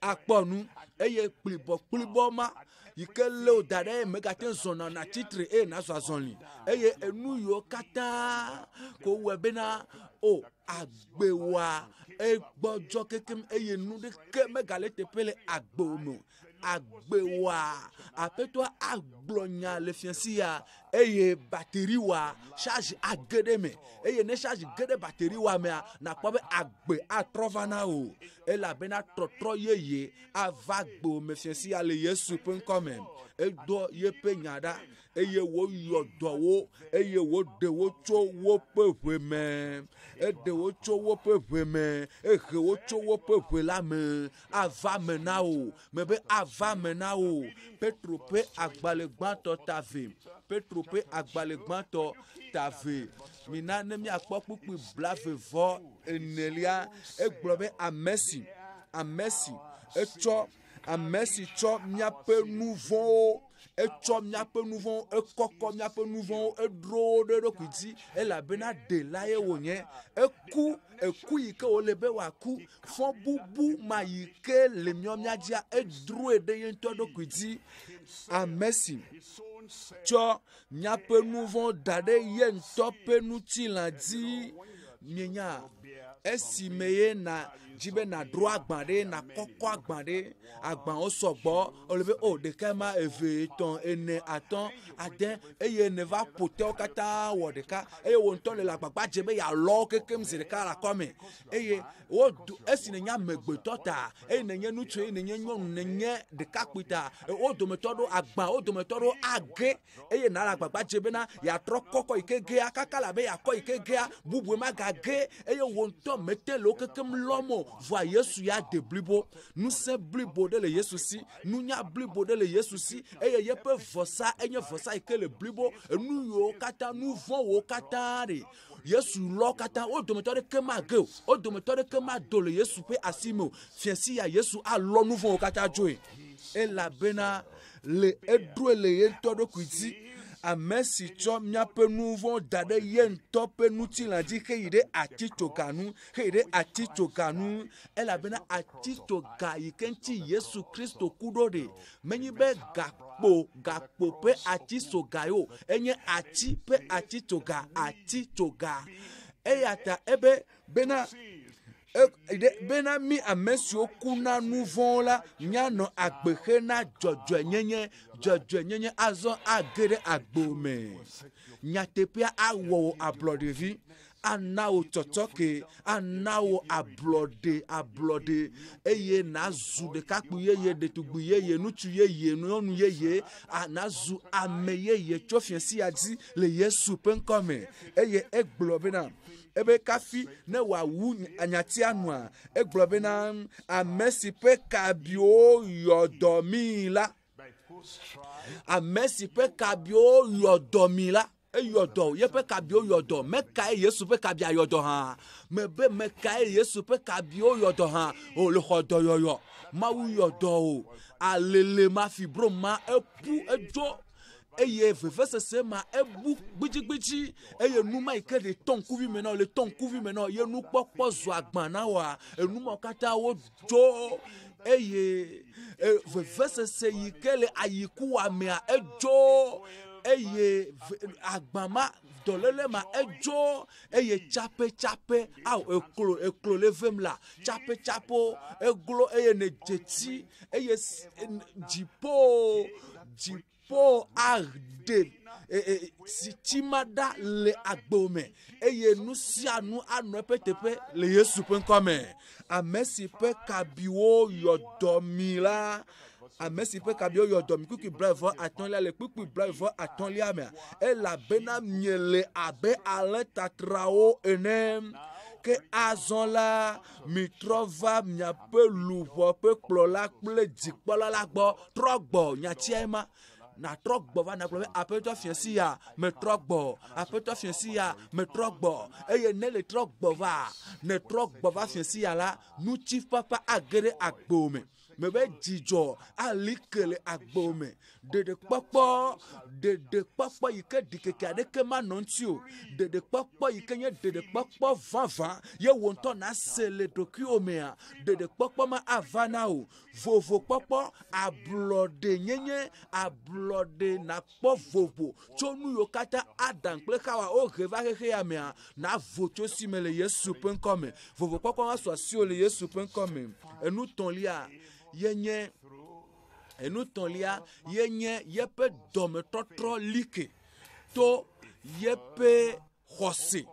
akponu eye plibo ma ike le o dare megate zona na titre e na so azonli eye enu yo kata ko webena o agbewa egbojo kekem eye nu de ke megale tepele agbomo agbewa apeto agblonya le fiancia eye batterie wa charge agedeme eye ne charge gede batterie wa me na pobe agbe atrovana o ela bena trotro yeye avagbo me fiancia le Yesu penkome edo yepe nyada eye wo yodowo eye wo de wo cho wo pehweme ede wo cho wo pehweme ehe wo cho wo pehwe la me ava me na o mebe ava me na o Petro pe agbalegbanto tave Petro pe agbalegbanto tave mina ne mi akpopupu blave vo enelia eglobe amesi amesi cho miape nouveau echo miape nouveau ekoko miape nouveau edro de rokuti ela bena de laye wonye eku yike olebe waku fon bubu mayike le miomiadia edro ede yento dokuti amesi cho miape nouveau dade yento penuti landi mienya esimeye na jibe na dro agbande na koko agbande agban osogbo olebe o de kema eve ton ene aton aden eye ne va pote okata wodeka eye wonton le lagbagba jebe ya lo kekem zirika la come eye o esine nya megbetota eye ne nye nutu eye ne nye nyon ne nye de kakpita o do metodo agban o do metodo age eye na lagbagba jebe na ya tro koko ikege akakala be ya ko ikege bubu ma gage eye wonton metelo kekem lomo voa Yesu ya de blibo nous se blibo de le Yesu si nous nya blibo de le Yesu si eye yepe vosa enye vosa ike le blibo nu yo kata nu von wo kata re Yesu lo kata o dometore kema ge o dometore kema do le Yesu pe asimo fiensi ya Yesu a lo nu von wo kata joe e la bena le edro le yento do kwiti amesi cho miape nouveau dade yen tope nuti landi heide atitokanu ela bena atitoka ikenti Yesu Kristo kudode menyibe gakpo pe atisogayo enye ati pe atitoga eyata ebe bena bena mi amesio kuna nuvon la nyano agbehe na jojo nyenye azon agere agbome nyatepia awo ablodevi anawo totoke anawo ablode eye nazu de kakpu yeye de tugbu yeye nutu yeye nonu yeye anazu ame yeye chofiensi adi le Yesu penkome eye egblobe ebe kafi ne wa wu anyati anua eglobe na amesi pe kabio yodomila amesi pe kabio yodomila eyodo ye pe kabio yodo meka Yesu pe kabia yodo ha mebe meka Yesu pe kabio yodo ha o le hodo yoyo ma wu yodo o alele ma fibro ma epu ejo eye vevesese ma ebu gbijigbi eye numa ike de ton kuvi mena le ton kuvi mena ye nu popo zo agban na wa enuma kata wo jo eye vevesese ike le ayiku wa me a ejo eye agbama dolele ma ejo eye chape aw eklo levem la chape eglo eye ne jeti eye jipo arde si chimada le agbome eye nusianu anu petepe le Yesu penkome amesi pe kabiwo yodomila amesi pe kabio yodomi kuki bravo atonlia le kuki bravo atonlia me e la bena miele abe alenta trao enem ke azon la mi trova mia pe luvo pe kplola kple dikpola la gbo trogbo nyachiema na trogbo va na glo apeto fiensi ya me trogbo apeto fiensi ya me trogbo eye ne le trogbo va fiensi ya la nu chief papa agere agbome mebe jijo alikele agbome dede popo yike dikeke adeke manontiu dede popo yike nye dede popo vava ye wonto na sele dokiomea dede popo ma avana o vovo popo ablode nyenye ablode na po vovo chonu yokata adan plekawa o reva ya mea na vocho simele Yesu penkome vovo popo ma so asio le Yesu penkome enu tonlia yenye enu tonlia yenye yepe dome totro like to yepe hose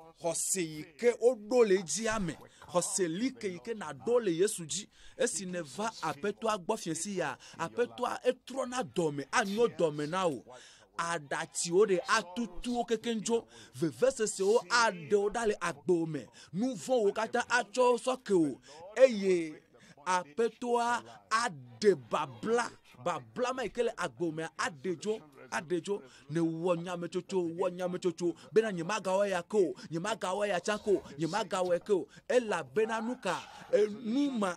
yike odole jiame hose like yike na dole Yesu ji esi ne va apeto agbofiensi ya apeto etrona dome anyo dome na o adati ode atutu okekenjo vevese o ade odale agbome nuvo o kata acho soke o eye apetoa ade babla ma ikele agbome adejo ne wonyame chocho bena nyemaga ya ko nyemaga ya chanko nyemaga ko ela bena nuka numa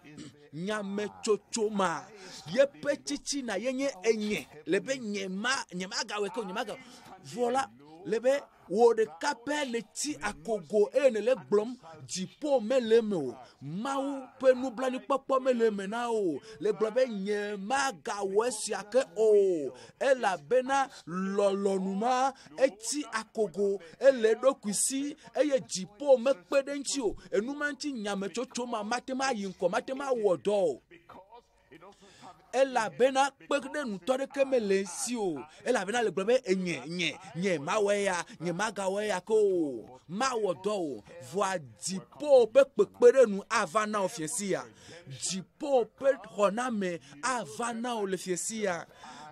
nyame chocho ma yepe chichi na yenye enye lebe nyemaga ko nyemaga voilà lebe wo de kapele ti akogo ene le blom jipo meleme o mau pe nu blani popo meleme na o le blobe nyema ga wesi ake o ela bena lolonuma eti akogo ele dokusi eye jipo mekpede nchi o enuma nchi nyame chocho ma matema yinko matema wodo ela bena pekde nutore kemele si o ela bena le globe nye maweya nye magaweya ko mawodo voa dipo pekpere nu avana ofiesia dipo pe honame avana o le fiesia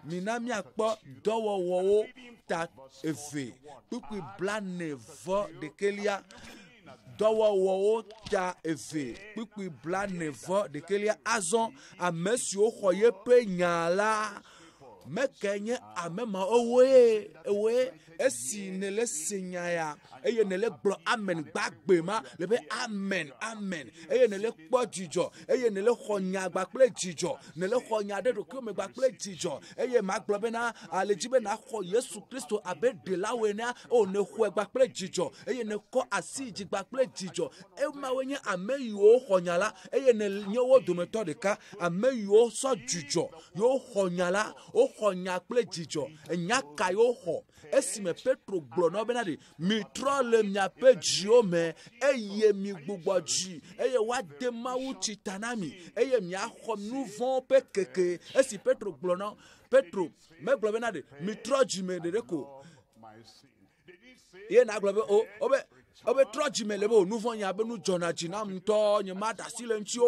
minami akpo dowo wo ta eve pupi blane vo de kelia dowo wo ta eve pipi blane vo de kelia azon amesi o khoye pe nyala mekenye amema owe esi nele sinyaya eye nele glo amen gbagbe ma lebe amen eye nele po jijo eye nele khonya gbagble jijo nele khonya de ko me gbagble jijo eye ma glo be na alejibe na kho Yesu Kristo abe de lawe na o ne kho gbagble jijo eye ne ko asiji gbagble jijo e ma wenye ameyo khonyala eye ne nyewo dometo de ka ameyo so jijo yo khonyala o khonya gbagble jijo enya ka yo ho esi me Petro gblɔ na bena de mi trɔ le miaƒe dziwo me eye mi gbugbɔ dzi eye woade Mawu tsi ta na mi eye miaxɔ nu vɔ̃wo ƒe keke. Esi Petro gblɔ na Petro megblɔ bena de mi trɔ dzi me ɖeɖe ko ye na gblɔ be obe trɔ dzi me le be o nu vɔ̃ nya be nu dzɔna dzi nam ŋutɔ nye ma da asi le ŋuti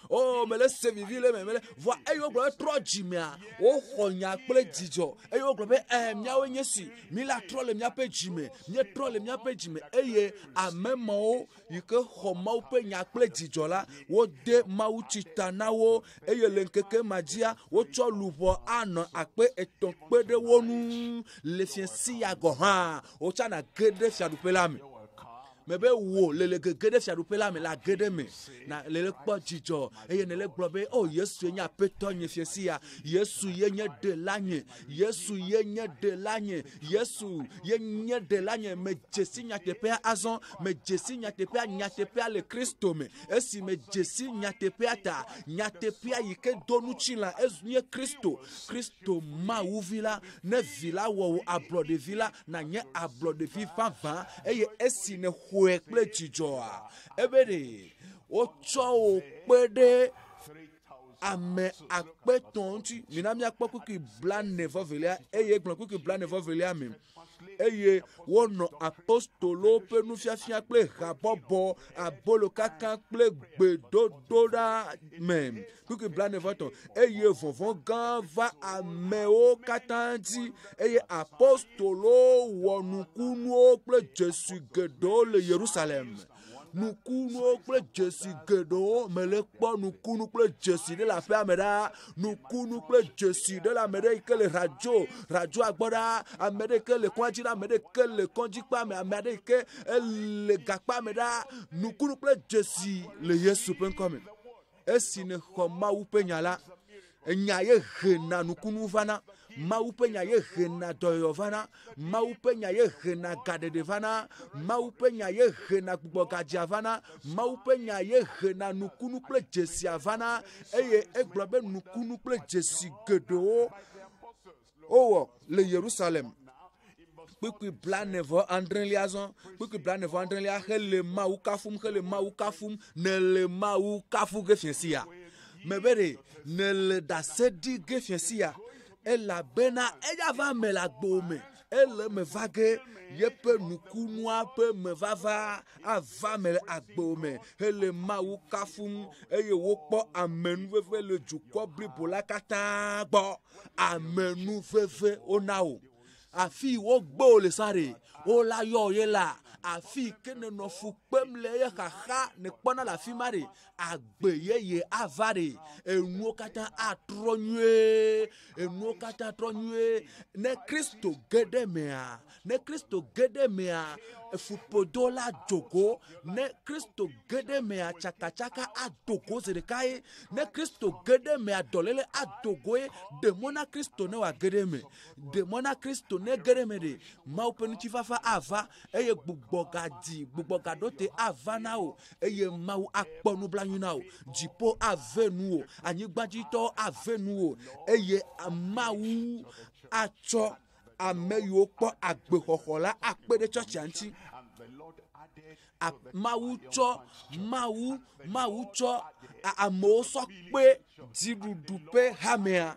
o mele se vivi le me mele vɔ eye wo gblɔ be trɔ dzi mea woxɔ nya kple dzidzɔ eye wo gblɔ be miawoe nye si mi la trɔ le miaƒe dzi me míetrɔ le miaƒe dzi me eye ame mawo yi ke xɔ Mawu ƒe nya kple dzidzɔ la wode Mawu tsi ta na wo eye le ŋkeke ma dzia wotsɔ luʋɔ anɔ 3,000 kpe ɖe wo ŋu le fiesi ya gɔ hã wotsana ge ɖe fiaɖuƒe la me. Me be wo le gege ɖe fiaɖuƒe la me la ge ɖe me na le kpɔ dzidzɔ eye ne le gblɔ be Yesu nye aƒetɔ nye fiesi ya Yesu ye nye ɖela nye Yesu ye nye ɖela nye Yesu ye nye ɖela nye me dzesi nyateƒea azɔ me dzesi nyateƒea le Kristo me esi me dzesi nyateƒea ta nyateƒea yi ke do nutsi la nye Kristo Mawu vi la ne vi la wɔ wo ablɔɖevi la na nye ablɔɖevi vavã eye esi ne hoe kple dzidzɔa ebe de wotsɔ wo kpe ɖe ame 3,000 ŋuti mina miakpɔ kuki 49 eye gblɔ kuki 49 me eye wonɔ apostolo ƒe nufiafia kple habɔbɔ abolo kaka kple gbedodo ɖa me kuki 49 eye vɔvɔ gã va amewo katã dzi eye apostolo wɔ nukunuwo kple dzesi geɖewo le Yerusalem. Nukunuwo kple dzesi geɖewo mele kpɔ nukunu kple dzesi ɖe le aƒea me ɖa nukunu kple dzesi ɖe le ame ɖe yi ke le radio agbɔ ɖa ame ɖe yi ke le kɔdzi ɖa ame ɖe yi ke le kɔdzi kpa me ame ɖe yi ke le gakpa me ɖa nukunu kple dzesi le Yesu ƒe ŋkɔ me esi ne xɔ Mawu ƒe nya la enya ye hena nukunu vana Mawu ƒe nya ye hena dɔyɔ vana Mawu ƒe nya ye hena gaɖeɖe vana Mawu ƒe nya ye hena gbugbɔ gadzia vana Mawu ƒe nya ye hena nukunu kple dzesia vana eye egblɔ be nukunu kple dzesi geɖewo wowɔ le Yerusalem. Kpikpi 49 zɔn kpikpi 49 hele Mawu kafum ne le Mawu kafu ge fiesi ya me be de ne le dase ɖi ge fiesi ya elabena eya va me le agbo me ele me va ge yeƒe nukunua ƒe me vava ava me le agbo me hele Mawu kafum eye wokpɔ amenuveve le dukɔ blibo la katã gbɔ amenuveve wona wo afi wogbo le sare wola yɔ ye la afi ke ne nɔ fu kpem le ye xaxa ne kpɔna le afi ma de agbe yeye ava de enuwo katã atrɔ nyuie ne Kristo ge ɖe mea efupodo la dzogo ne Kristo ge ɖe mea tsakatsaka adogo zi ɖeka ye ne Kristo ge ɖe mea dɔléle adogo ye ɖemɔ na Kristo ne wòage ɖe me ɖemɔ na Kristo ne ge ɖe me de Mawu ƒe ŋutifafa ava eye gbugbɔ gaɖo te ava na wo eye Mawu akpɔ nublanui na wo dziƒo ave nu wo anyigbadzitɔwo ave nu wo eye Mawu atsɔ ame yiwo kpɔ agbexɔxɔ la akpe ɖe tsɔtsia ŋuti Mawu tsɔ amewo sɔ kpe dziɖuɖu ƒe hamea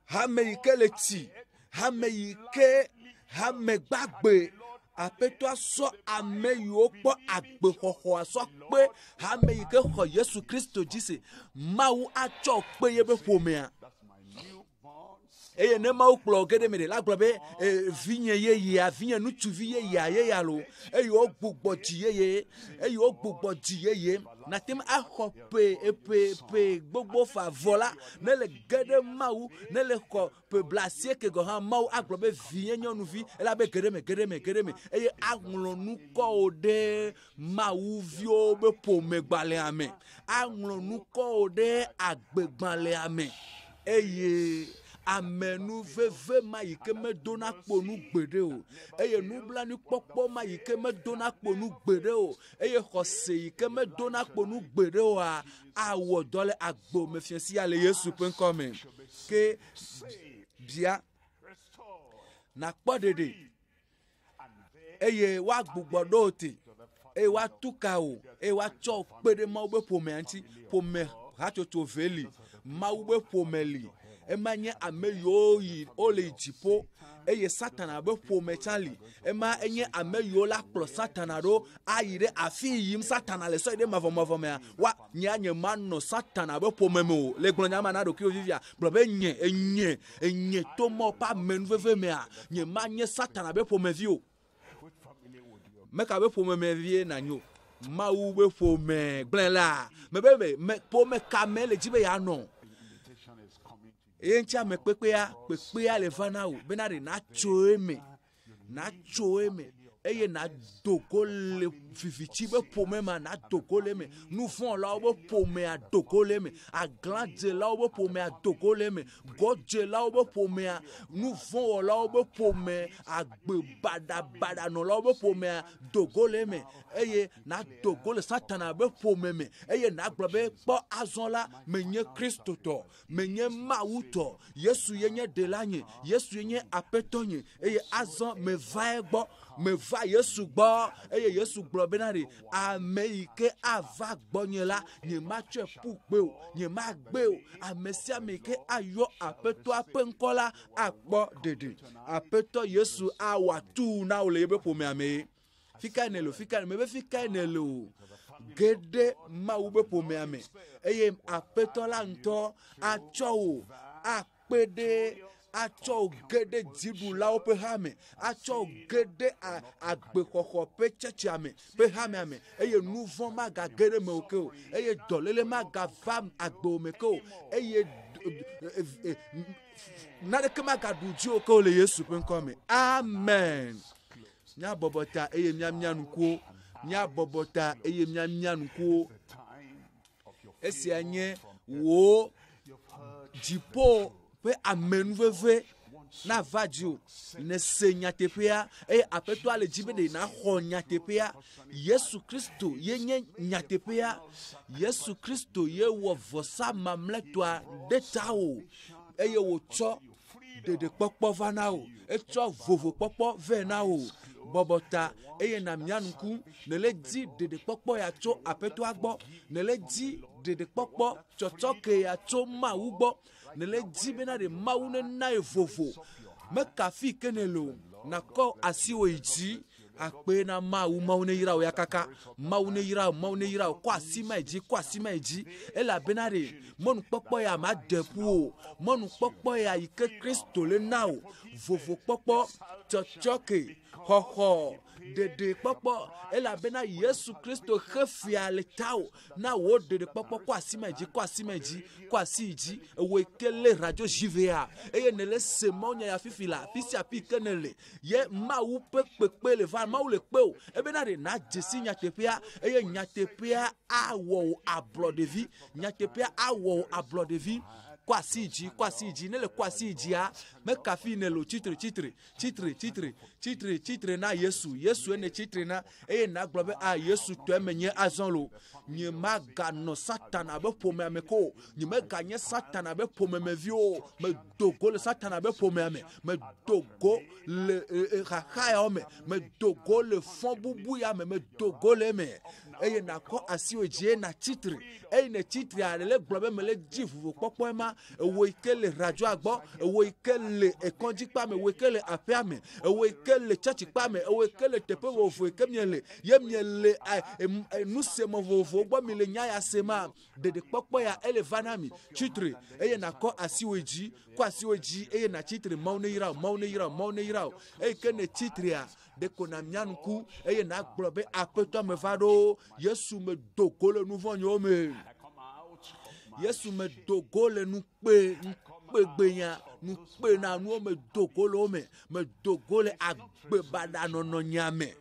hame yi ke le tsi hame yi ke hame gbagbe Aƒetɔa sɔ ame yiwo kpɔ agbexɔxɔa sɔ kpe hame yi ke xɔ Yesu Kristo dzi se Mawu atsɔ kpe ye be ƒomea eye ne Mawu kplɔ ge ɖe me de la gblɔ be vinye yeyea vinye nutsuvi yeyea yeya lo eye wogbugbɔ dzi yeye natem axɔ pe gbogbo fa vɔ la ne le ge ɖe Mawu ne le xɔ pe 90 gɔ hã Mawu agblɔ be vinye nyɔnuvi ela be ge ɖe me eye aŋlɔ nukɔwo ɖe Mawu viwo be ƒome gbalẽa me aŋlɔ nukɔwo ɖe agbegbalẽa me eye amenuveve ma yi ke medona kponu gbeɖe o eye nublanuikpɔkpɔ ma yi ke medona kponu gbeɖe o eye xɔse yi ke medona kponu gbeɖe oa awɔ dɔ le agbo me fiesi ya le Yesu ƒe ŋkɔ me ke bia na kpɔ ɖeɖe eye woagbugbɔ ɖo wo te eye woatuka wo eye woatsɔ kpe ɖe Mawu be ƒomea ŋuti. Ƒome hatsotso ve li, Mawu be ƒome li. Ema nye ame yiwo yi wole dziƒo eye Satana be ƒome tsã li. Ema enye ame yiwo la kplɔ Satana ɖo ayi ɖe afi yim Satana le sɔ yi ɖe mavɔmavɔ mea. Wa nye manɔ Satana be ƒome me o. Le gblɔ nya ma na ɖokuiwo vivia. Gblɔ be enye to mɔ ƒe amenuveve mea. Nye ma nye Satana be ƒomevi o. Meka be ƒome me vie na nyo. Mawu be ƒome gblẽ la. Me ƒome kame le dzi be ya nɔ. Eye ŋuti ame kpekpea le va na wo bena ɖe natso eme eye nadogo le vivitsi be ƒome ma nadogo le eme. Nuvɔlawo be ƒomea dogo le eme. Aglãdzelawo be ƒomea dogo le eme. Gɔdzelawo be ƒomea, nuvɔwɔlawo be ƒome, agbe badabadanɔlawo be ƒomea dogo le eme eye nadogo le Satana be ƒome me eye nagblɔ be kpɔ azɔ la menye Kristo tɔ, menye Mawu tɔ, Yesu ye nye ɖela nye, Yesu ye nye aƒetɔ nye eye azɔ meva egbɔ. Meva Yesu gbɔ eye Yesu gblɔ bena ɖe ame yi ke ava gbɔnye la nye matsɔe ƒu gbe o, nye magbe o. Ame sia ame yi ke ayɔ aƒetɔa ƒe ŋkɔ la akpɔ ɖeɖe. Aƒetɔ Yesu awɔ atu na wo le yebe ƒomea me. Fika ne lo, mebe fika ne lo. Geɖe Mawu be ƒomea me eye aƒetɔ la ŋutɔ atsɔ wo akpe ɖe atsɔ geɖe dziɖulawo ƒe hame, atsɔ geɖe agbexɔxɔ ƒe tsetsea me ƒe hamea me eye nuvɔ maga geɖe me ke o eye dɔléle magava agbewo me ke o eye naneke magaɖu dzi wo ke o le Yesu ƒe ŋkɔ me. Amen. Míabɔbɔ ta eye míamia nukuwo. Míabɔbɔ ta eye míamia nukuwo. Esia nye wo dziƒo ƒe amenuveve na va dzi o. Ne se nyateƒea eye aƒetɔa le dzi be ɖe na xɔ nyateƒea. Yesu Kristo ye nye nyateƒea. Yesu Kristo ye wɔ vɔsa mamlɛtɔa ɖe ta wo eye wòtsɔ ɖeɖekpɔkpɔ va na wo. Etsɔ vovokpɔkpɔ vɛ na wo. Bɔbɔta eye na mia nuku ne le di ɖeɖekpɔkpɔ ya tso aƒetɔa gbɔ, ne le di ɖeɖekpɔkpɔ tsɔtsɔke ya tso Mawu gbɔ, ne le di bena ɖe Mawu ne na ye vovo. Mekafi ke ne lo nakɔ asiwo yi dzi akpe na Mawu ne yra wo ya kaka. Mawu ne yra wo kɔ asi ma yi dzi, elabena ɖe mɔnukpɔkpɔ ya ma deƒu o. Mɔnukpɔkpɔ ya yi ke Kristo le na wo. Vovokpɔkpɔ, tsɔtsɔke, xɔxɔ, ɖeɖekpɔkpɔ elabena Yesu Kristo xe fia le tawo na wo ɖeɖekpɔkpɔ kɔ asi ma yi dzi ewo ke le radio jivea eye ne le se mɔnya ya fifi la afi sia afi ke ne le ye Mawu ƒe kpekpe le va Mawu le kpe o ebena ɖe na dzesi nyateƒea eye nyateƒea awɔ wo ablɔɖevi. Kɔ asi dzi ne le kɔ asi dzia mekafi ne lo tsitre na Yesu ene tsitre na eye nagblɔ be Yesu tɔ eme nye azɔ lo. Nye maganɔ Satana be ƒomea me ko, nye meganye Satana be ƒome me vi o. Medogo le Satana be ƒomea me, medogo le xaxa yawo me, medogo le fɔ bubu ya me, medogo le me eye nakɔ asi wo dzi na tsitre eye ne tsitrea le gblɔ be me le dzi vuvokpɔkpɔ ma ewo yi ke le radioa gbɔ, ewo yi ke le ekɔdzikpa me, ewo yi ke le aƒea me, ewo yi ke le tsɔtsikpa me, ewo yi ke le teƒe vovovo yi ke miele ye miele nusemɔ vovovowo gbɔ mi le nya ya se ma ɖeɖekpɔkpɔ ya ele va na mi tsitre eye nakɔ asi wo dzi eye na tsitre Mawu ne yra o eye ke ne tsitrea deko na mia nuku eye nagblɔ be aƒetɔ me va ɖo. Yesu me dogo le nuvɔnyewo me. Yesu me dogo le nukpegbenya, nukpena nuwo me dogo le wo me dogo le agbebadanɔnɔ nya me.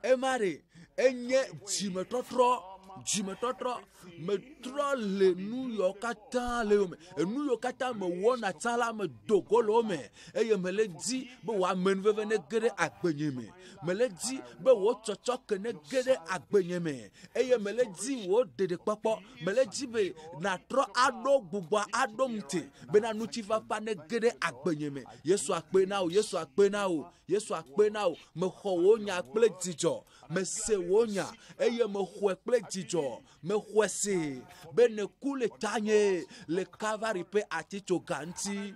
Ema ɖe enye dzimetɔtrɔ dzimetɔtrɔ metrɔ le nu yawo katã le wo me enu yawo katã me wɔna tsã la me dogo le wo me eye mele di be wò amenuveve ne ge ɖe agbenye me mele di be wò tsɔtsɔke ne ge ɖe agbenye me eye mele di wò ɖeɖekpɔkpɔ mele di be natrɔ aɖo gbogboa aɖo ŋuti bena ŋutifafa ne ge ɖe agbenye me Yesu akpe na wo Yesu akpe na wo Yesu akpe na wo mexɔ wò nya kple dzidzɔ mese wò nya eye mexɔe kple dzidzɔ mexɔe se be ne ku le tanye le Calvary ƒe atitsoga ŋuti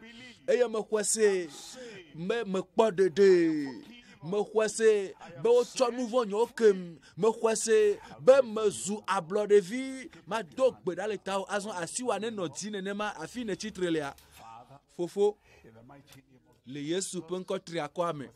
eye mexɔe se mekpɔ ɖeɖe mexɔe se be wotsɔ nu vɔ nyewo kem mexɔe se be mezu ablɔɖevi mado gbe ɖa le tawò azɔ asiwa nenɔ dzi nenema afi ne tsitre lea fofo le Yesu ƒe ŋkɔ tri akɔa me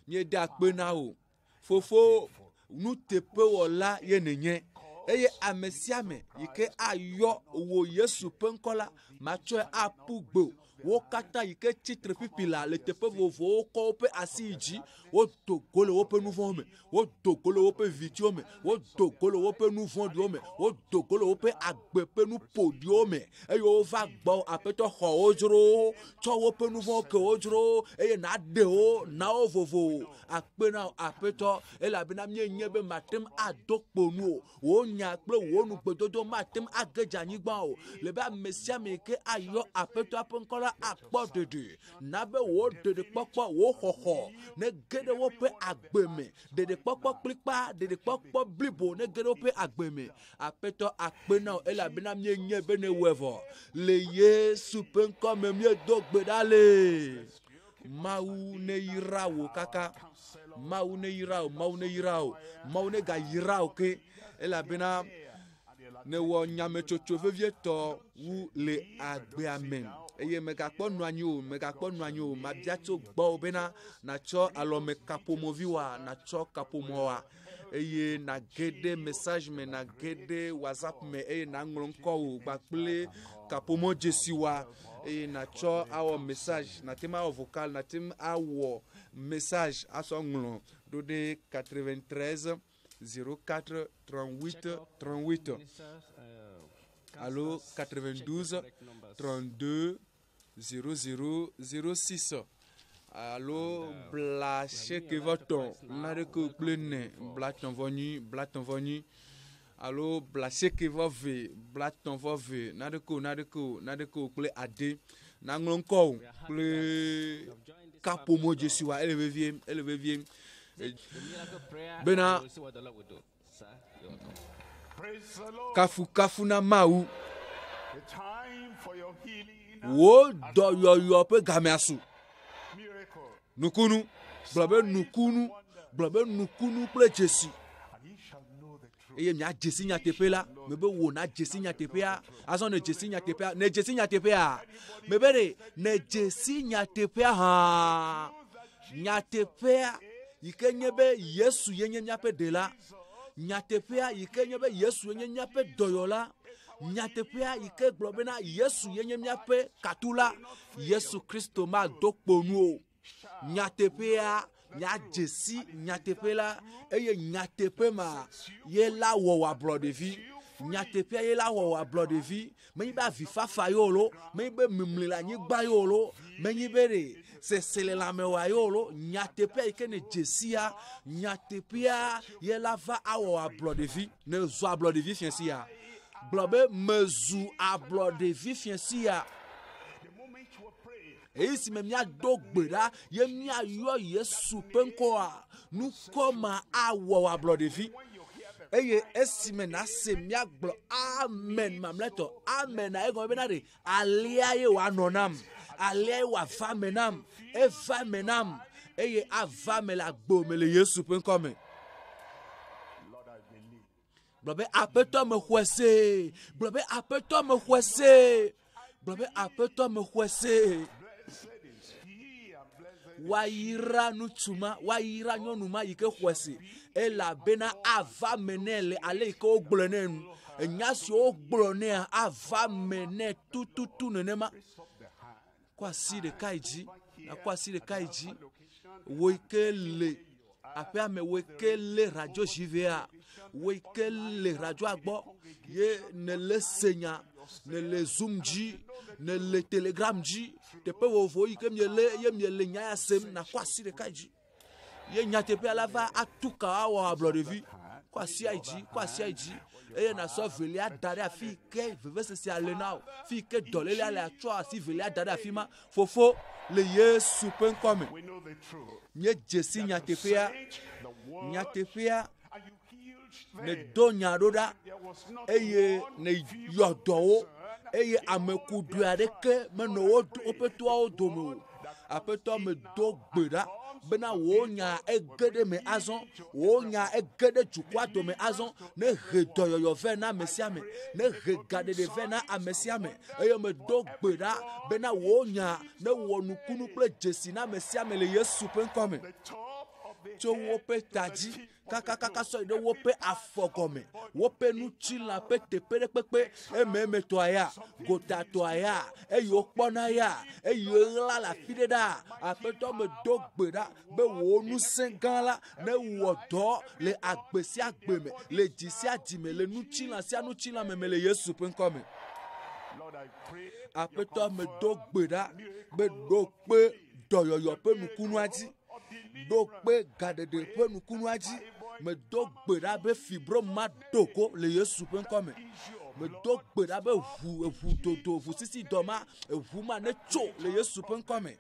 miede akpe na wo fofo nuteƒewɔla ye nenye eye ame sia ame yi ke ayɔ wò Yesu ƒe ŋkɔ la matsɔe aƒu gbe wo katã yi ke tsitre pipi la le teƒe vovovowo kɔ woƒe asi yi dzi wodo go le woƒe nu vɔ̃wo me wodo go le woƒe vidziwo me wodo go le woƒe nu vɔ̃ɖiwo me wodo go le woƒe agbe ƒe nu ƒoɖiwo me eye wova gbɔ aƒetɔ xɔ wo dzro tsɔ woƒe nu vɔ̃wo ke wo dzro eye naɖe wo na wo vovo akpe na aƒetɔ elabena mienye be matem ado kponu o wò nya kple wò nugbedodo matem age dze anyigba o le be ame sia ame yi ke ayɔ aƒetɔa ƒe ŋkɔ la akpɔ ɖeɖe na be wò ɖeɖekpɔkpɔ wò xɔxɔ ne ge ɖe woƒe agbe me ɖeɖekpɔkpɔ kplikpa ɖeɖekpɔkpɔ blibo ne ge ɖe woƒe agbe me aƒetɔ akpe na wo elabena mienye be ne wɔe vɔ le Yesu ƒe ŋkɔ me miedo gbe ɖa le Mawu ne yra wò kaka Mawu ne yra wò Mawu ne yra wò Mawu ne gayira wò ke elabena ne wɔ nyametsotso vevietɔ wu le agbea me eye megakpɔ nu anyi o mabia tso gbɔwo bena natsɔ alɔme kaƒomɔviwoa natsɔ kaƒomɔwoa eye nage ɖe message me nage ɖe WhatsApp me eye naŋlɔ ŋkɔwo kpakple kaƒomɔ dzesiwoa eye natsɔ awɔ message natem awɔ vocal natem awɔ message asɔ ŋlɔ ɖo ɖe 93 04 38 38 allo 92 32 00 06 allo bla cheke vɔtɔn na ɖe ko kple ne bla tɔn vɔ nyi allo bla cheke vɔ ve bla tɔn vɔ ve na ɖe ko kple ade na ŋlɔ ŋkɔwo kple kaƒomɔ dzesiwa ele vevie bena kafu na Mawu wo dɔyɔyɔ ƒe gameasu nukunu gblɔ be nukunu kple dzesi eye mia dzesi nyateƒe la me be wo na dzesi nyateƒea azɔ ne dzesi nyateƒea me be ɖe ne dzesi nyateƒea hã nyateƒea yi ke nye be Yesu ye nye miaƒe ɖela nyateƒea yi ke nye be Yesu ye nye miaƒe dɔyɔla nyateƒea yi ke gblɔ bena Yesu ye nye miaƒe katula Yesu Kristo ma do kponu o nyateƒea nyadzesi nyateƒe la eye nyateƒe ma ye la wɔwɔ ablɔɖevi nyateƒea ye la wɔwɔ ablɔɖevi menyi be avifafa yo lo menyi be mimli le anyigba yo lo menyi be ɖe sese le lãmewa yo lo nyateƒea yi ke ne dzesia nyateƒea ye la va awɔ ablɔɖevi ne zu ablɔɖevi fiasia gblɔ be mezu ablɔɖevi fiasia eyi si me miado gbe ɖa ye miayɔ Yesu ƒe ŋkɔa nukɔ ma awɔ ablɔɖevi eye esi me na se miagblɔ amen mamlɛtɔ amen na egɔme bena ɖe alia ye wòanɔ nam alia ye wòava me nam eva me nam eye ava me le agbo me le Yesu ƒe ŋkɔ me gblɔ be aƒetɔ me xɔe se gblɔ be aƒetɔ me xɔe se gblɔ be aƒetɔ me xɔe se wayira nutsuma wayira nyɔnuma yi ke xɔe se elabena ava me nɛ le ale yi ke wogblɔ nɛ nu enya si wogblɔ nɛa ava me nɛ tututu nenema kɔ asi ɖeka yi dzi nakɔ asi ɖeka yi dzi wo yi ke le aƒea me wo yi ke le radio jivea oui que le radio agbo ye ne le senya ne le zoom ji ne le telegram ji te pe wo vo yi ke miele nya ya sem na kwasi de kaji ye nya te pe alava atuka wa ablo de vi kwasi aiji eye na so veli adare afi ke veve se alena fi ke dolele ale atro asi veli adare afi ma fofo le Yesu pen come nye jesi nya te pe ne do nya roda eye ne yodowo eye amekudu areke meno wo peto o domo apeto me do gbera bena wo nya egede me azon wo nya egede jukwa do me azon ne redoyoyo ve na mesiame ne regade de ve na amesiame eye me do gbera bena wo nya ne wonukunu ple jesi na mesiame le Yesu pen come to wo pe taji kaka so de wo pe afogome wo pe nu chila pe te pere pepe ememe to aya gota to aya eyo pona ya eyo la fide da apeto me do gbera be wo nu sengala ne wo do le agbesi agbeme le disi adime le nu chila meme le Yesu pen come apeto me do gbera be do pe doyoyo pe nukunu ati do pe gadede pe nukunu aji me do gbera be fibro ma doko le Yesu pen come me do gbera be vu sisi doma vu ma ne cho le Yesu pen come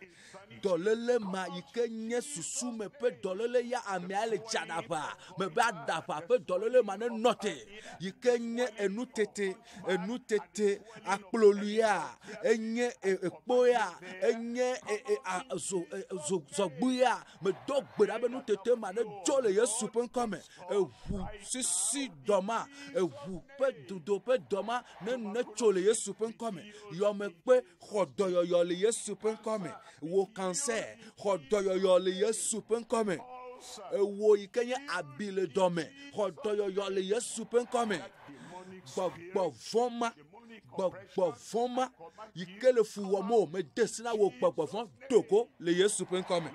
dolele ma ike nye susu me pe dolele ya ame ale chadaba me ba daba pe dolele ma ne note ike nye enu tete akloluya enye ekpoya enye zogbuya me do gbera be nu tete ma ne jo le Yesu pen come vu sisi doma vu pe dudo pe doma ne cho le Yesu pen come yo me pe khodoyo le Yesu pen come wo cancer khodoyo le Yesu pen come wo ikenye abile dome khodoyo le Yesu pen come gbogbo voma ikele fuwo mo me desina wo gbogbo fon doko le Yesu pen come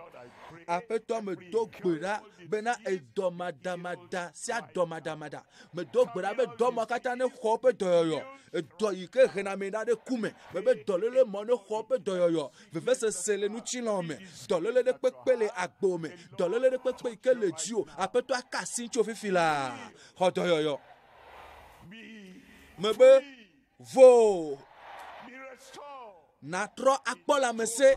apeto me do gbera bena edomadamada si adomadamada me do gbera be do makata ne khope doyoyo do ike rena me na de kume me be dolele mo ne khope doyoyo veve se sele nu chilome dolele de pepele agbome dolele de pepe ike le jio apeto akasi ncho fifila khodoyoyo me be vo na tro akpola mese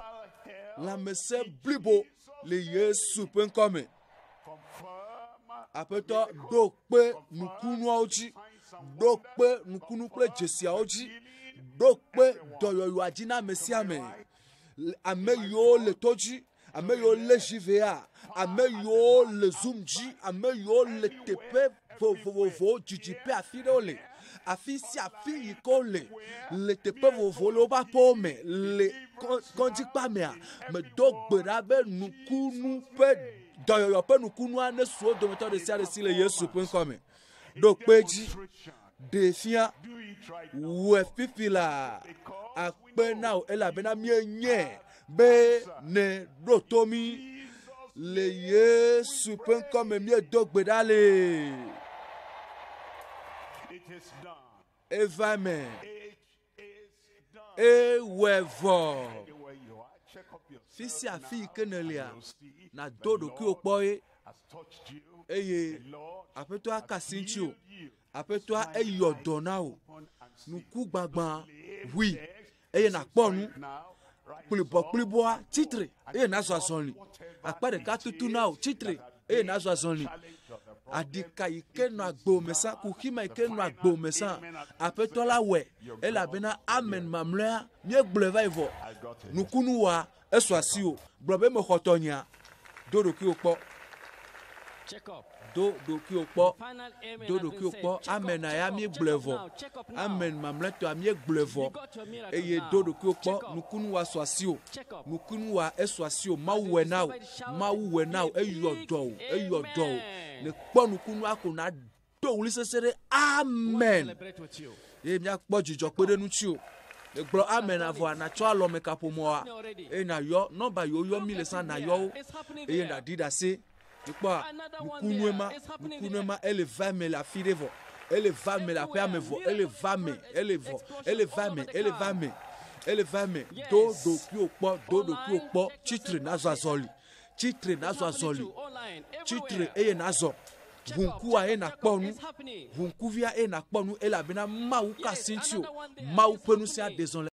la mese blibo le Yesu pen come apeto do pe nukunu oji do pe nukunu ple jesi oji do pe doyoyo ajina mesiame ame yo le toji ame yo le jivea ame yo le zoomji ame yo le tepe vo jijipe afidole afisi afi ikole le tepe vo lo ba pome le konji pa mea me do gbera be nukunu pe doyoyo pe nukunu ane suo dometo de sia de si le Yesu pen come do peji defia we fifila akpe na ela bena mienye be ne rotomi le Yesu pen come mi do gbera le Evame ewevo fisi afi kenelia na dodo ki okpoye eye apeto akasincho apeto eyodona o nuku gbagban wi eye na ponu pulibo titre eye na so asonli apare ka tutu na o titre eye na so asonli adika ike no agbo mesa kuhima ike no agbo mesa apeto la we ela bena amen mamlea nye gbleva ivo nukunu wa eso asio blobe me khotonya dodo ki okpo check up do ki okpo dodo ki okpo amen aya mi glevo amen mamleto ami glevo eye dodo ki okpo nukunu wa so asio nukunu wa eso asio mawu we now eyodo ne kpo nukunu akuna do wuli sesere amen e mi akpo jijo pere nu chi o le glo amen avo na cho alo meka pomoa e na yo number yo 1100 na yo e na dida se Nikpa nukunema ele va me la firevo. Ele va me la pea me vo. Ele va me do ki okpo chitre nazo azoli. Chitre eye nazo. Vunkua e na kponu. Vunkuvia e na kponu elabena mau kasintio. Mau penu se a désolé.